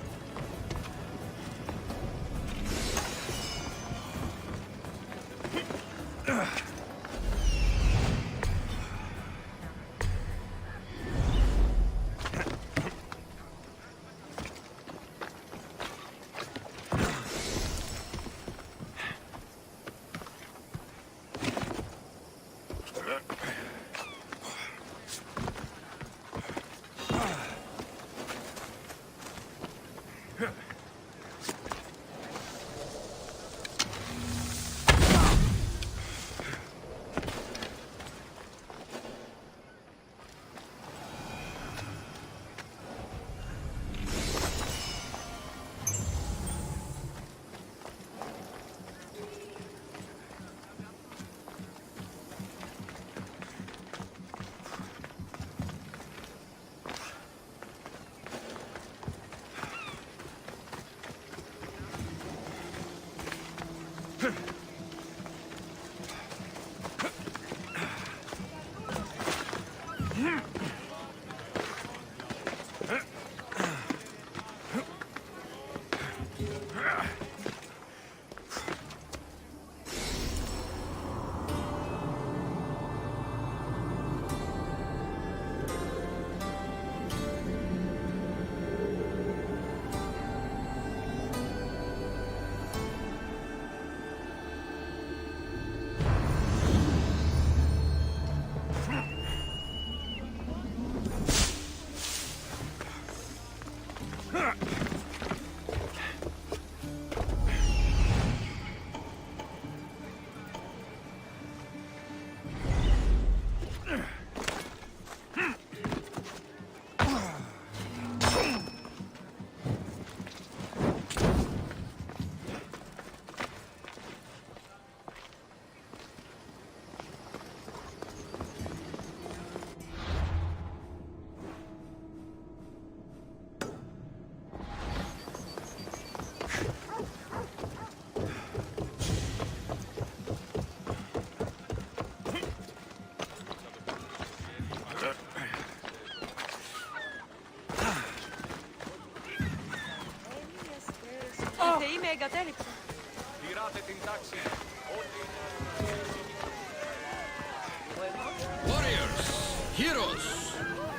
O: Warriors! Heroes!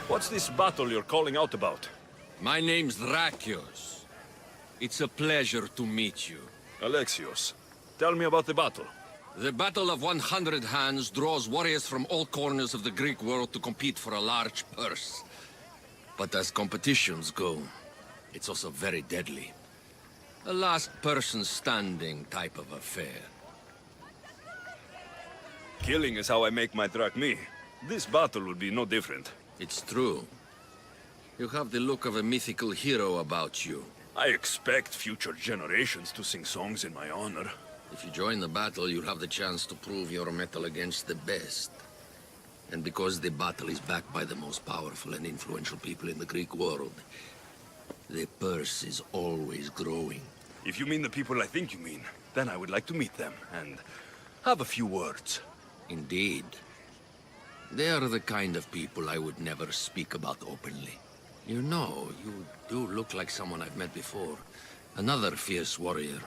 C: What's this battle you're calling out about?
O: My name's Drakios. It's a pleasure to meet you.
C: Alexios, tell me about the battle.
O: The Battle of 100 Hands draws warriors from all corners of the Greek world to compete for a large purse. But as competitions go, it's also very deadly. A last person standing type of affair.
C: Killing is how I make my drachmi. This battle would be no different.
O: It's true. You have the look of a mythical hero about you.
C: I expect future generations to sing songs in my honor.
O: If you join the battle, you'll have the chance to prove your mettle against the best. And because the battle is backed by the most powerful and influential people in the Greek world, the purse is always growing.
C: If you mean the people I think you mean, then I would like to meet them and have a few words.
O: Indeed. They are the kind of people I would never speak about openly. You know, you do look like someone I've met before. Another fierce warrior.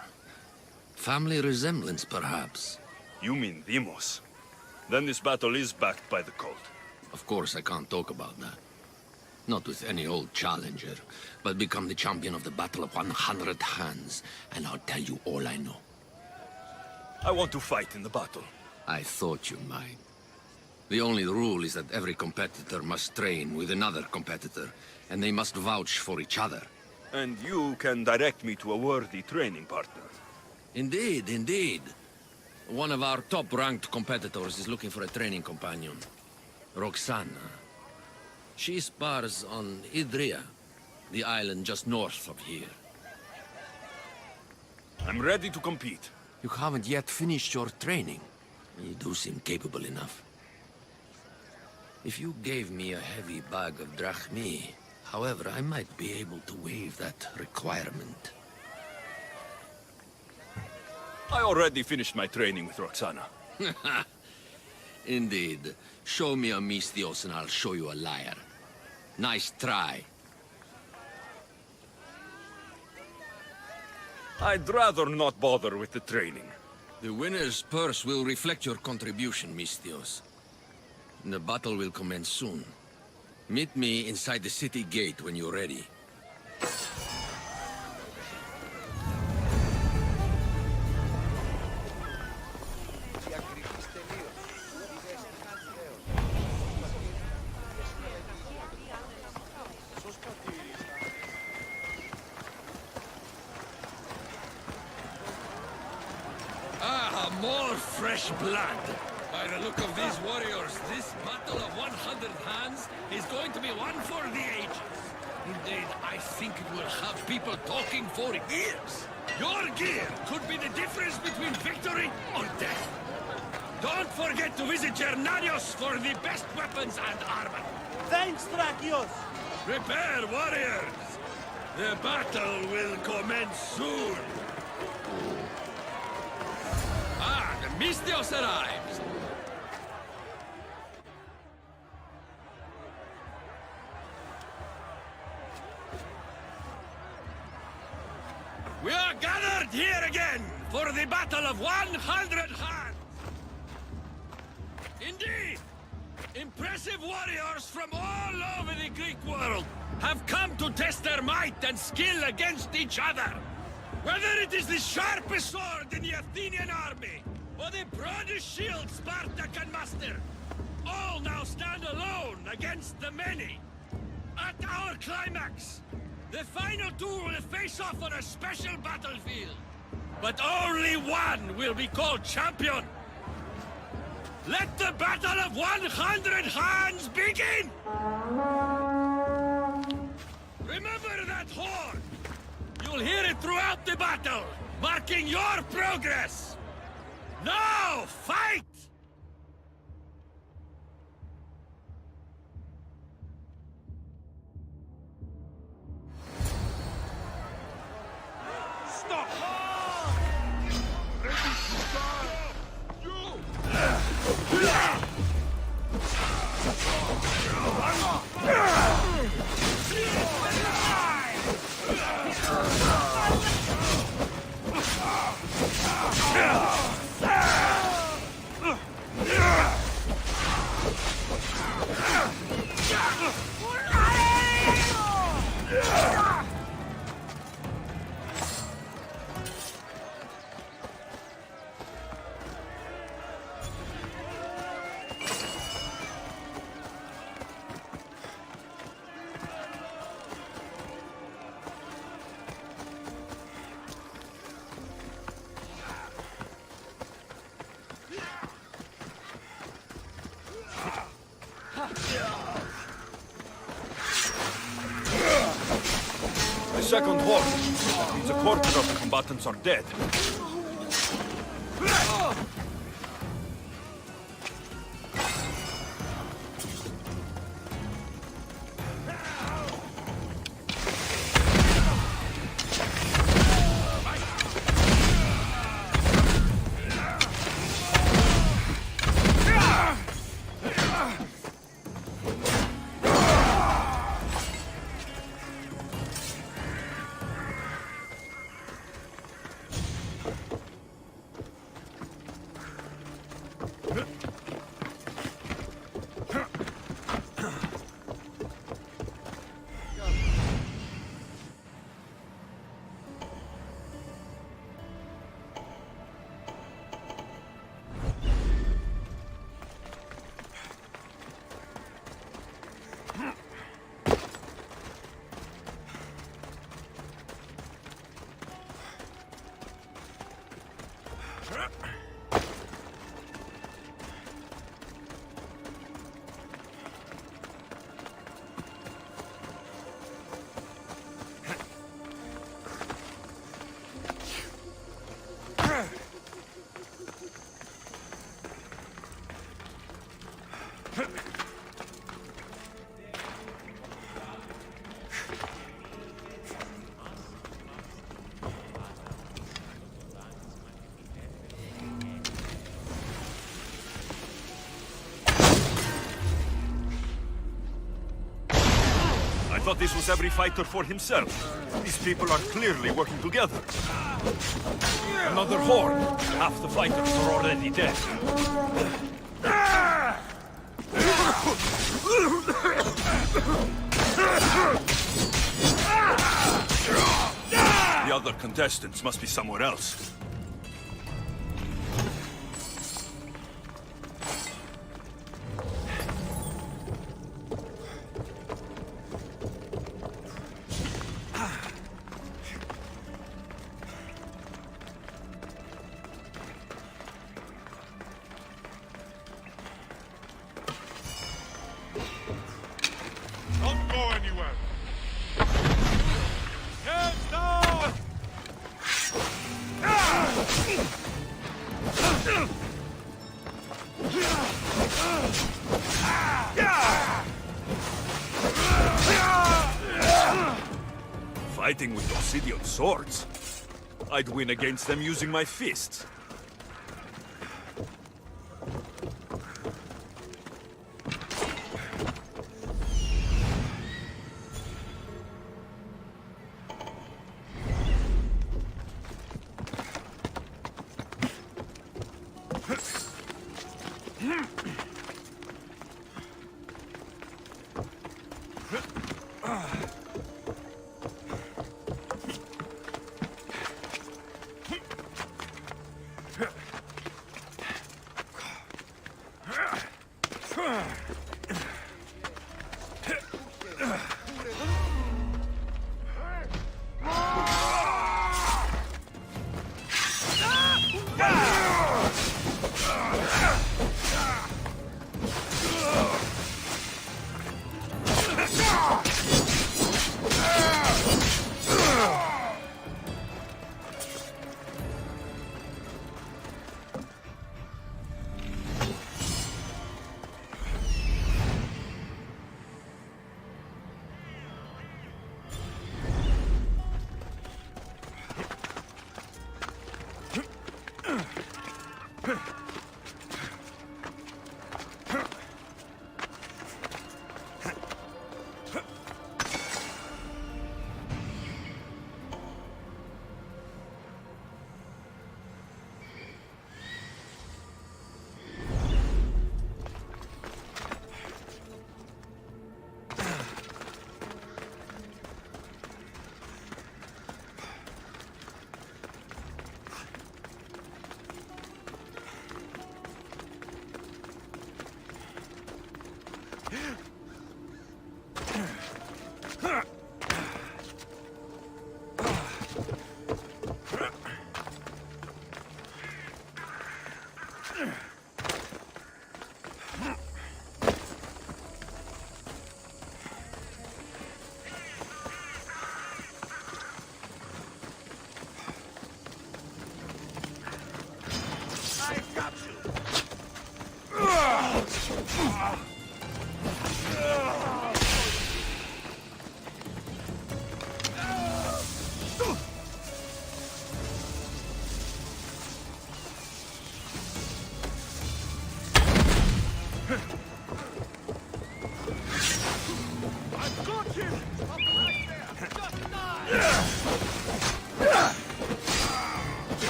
O: Family resemblance, perhaps.
C: You mean Demos? Then this battle is backed by the cult.
O: Of course, I can't talk about that. Not with any old challenger, but become the champion of the Battle of 100 Hands, and I'll tell you all I know.
C: I want to fight in the battle.
O: I thought you might. The only rule is that every competitor must train with another competitor, and they must vouch for each other.
C: And you can direct me to a worthy training partner.
O: Indeed, indeed. One of our top-ranked competitors is looking for a training companion. Roxana. She spars on Idria, the island just north of here.
C: I'm ready to compete.
O: You haven't yet finished your training. You do seem capable enough. If you gave me a heavy bag of drachmi, however, I might be able to waive that requirement.
C: I already finished my training with Roxana.
O: Indeed. Show me a Misthios and I'll show you a liar. Nice try.
C: I'd rather not bother with the training.
O: The winner's purse will reflect your contribution, Misthios. The battle will commence soon. Meet me inside the city gate when you're ready. More fresh blood. By the look of these warriors, this battle of 100 hands is going to be one for the ages. Indeed, I think it will have people talking for years. Your gear could be the difference between victory or death. Don't forget to visit Gernanios for the best weapons and armor.
L: Thanks, Drakios!
O: Prepare, warriors! The battle will commence soon. The Misthios arrives! We are gathered here again for the battle of 100 hands! Indeed! Impressive warriors from all over the Greek world have come to test their might and skill against each other. Whether it is the sharpest sword in the Athenian army, or the broadest shield Sparta can muster, all now stand alone against the many. At our climax, the final two will face off on a special battlefield. But only one will be called champion. Let the battle of 100 hands begin! Remember that horn! You'll hear it throughout the battle, marking your progress! Now, fight!
L: Stop! Ready to start!
C: The second horn. That means a quarter of the combatants are dead. thought this was every fighter for himself. These people are clearly working together. Another horde. Half the fighters are already dead. The other contestants must be somewhere else.
F: Don't go anywhere. Hands down!
C: Fighting with obsidian swords? I'd win against them using my fists.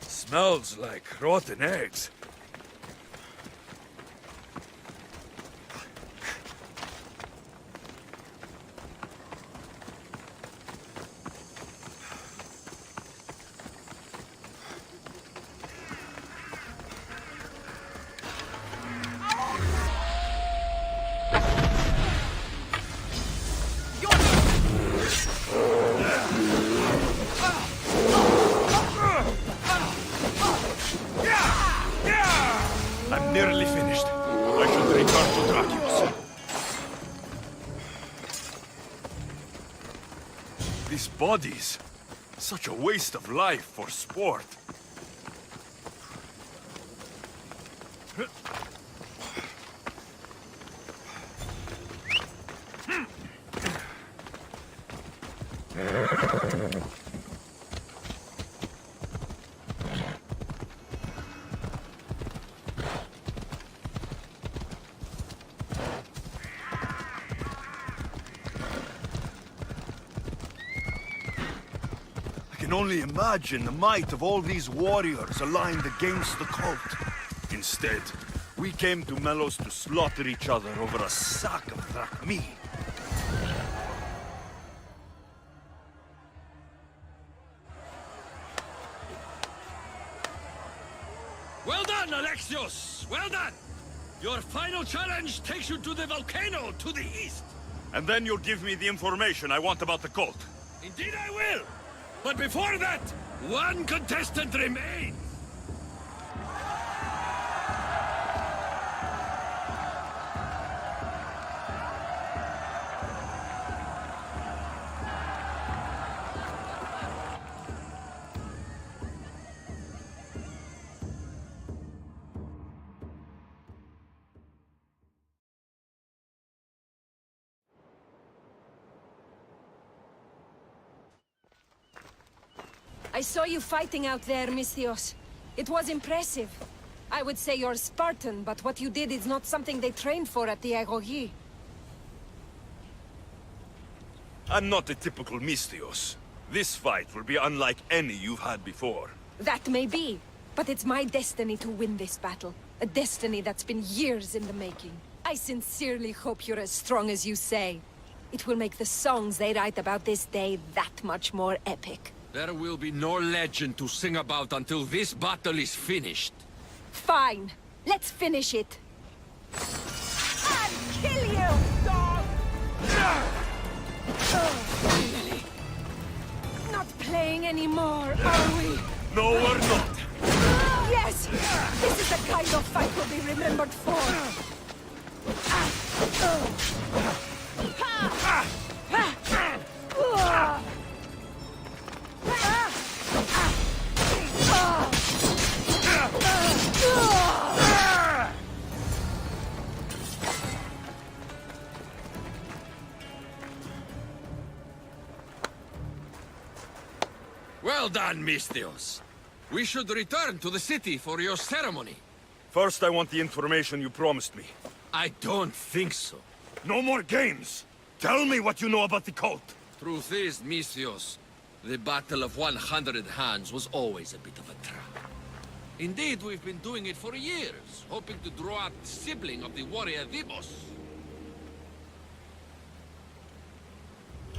C: Smells like rotten eggs. I'm nearly finished. I should return to Drakios. These bodies. Such a waste of life for sport. I can only imagine the might of all these warriors aligned against the cult. Instead, we came to Melos to slaughter each other over a sack of drachmi.
O: Well done, Alexios! Well done! Your final challenge takes you to the volcano to the east.
C: And then you'll give me the information I want about the cult.
O: Indeed I will! But before that, one contestant remains.
I: I saw you fighting out there, Misthios. It was impressive. I would say you're Spartan, but what you did is not something they trained for at the Agogi.
C: I'm not a typical Misthios. This fight will be unlike any you've had before.
I: That may be, but it's my destiny to win this battle. A destiny that's been years in the making. I sincerely hope you're as strong as you say. It will make the songs they write about this day that much more epic.
O: There will be no legend to sing about until this battle is finished.
I: Fine. Let's finish it. I'll kill you, dog! Really? Not playing anymore, are we?
C: No, we're not.
I: Yes! This is the kind of fight we'll be remembered for.
O: Well done, Misthios. We should return to the city for your ceremony.
C: First, I want the information you promised me.
O: I don't think so.
C: No more games! Tell me what you know about the cult!
O: Truth is, Misthios, the Battle of 100 Hands was always a bit of a trap. Indeed, we've been doing it for years, hoping to draw out the sibling of the warrior Dibos.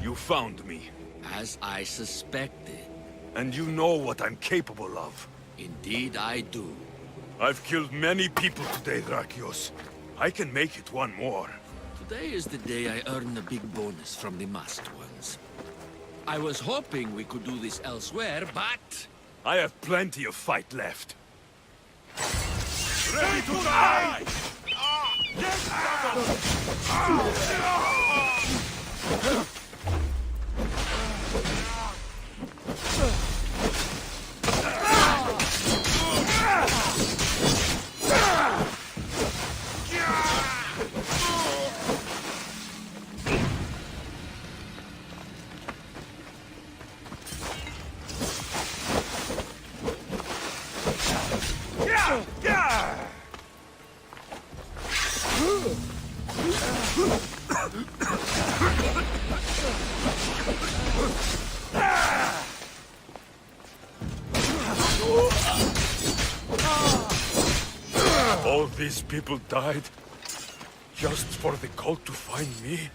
C: You found me.
O: As I suspected.
C: And you know what I'm capable of.
O: Indeed I do.
C: I've killed many people today, Drakios. I can make it one more.
O: Today is the day I earn a big bonus from the masked ones. I was hoping we could do this elsewhere, but...
C: I have plenty of fight left.
F: Ready to die! These people died just for the cult to find me?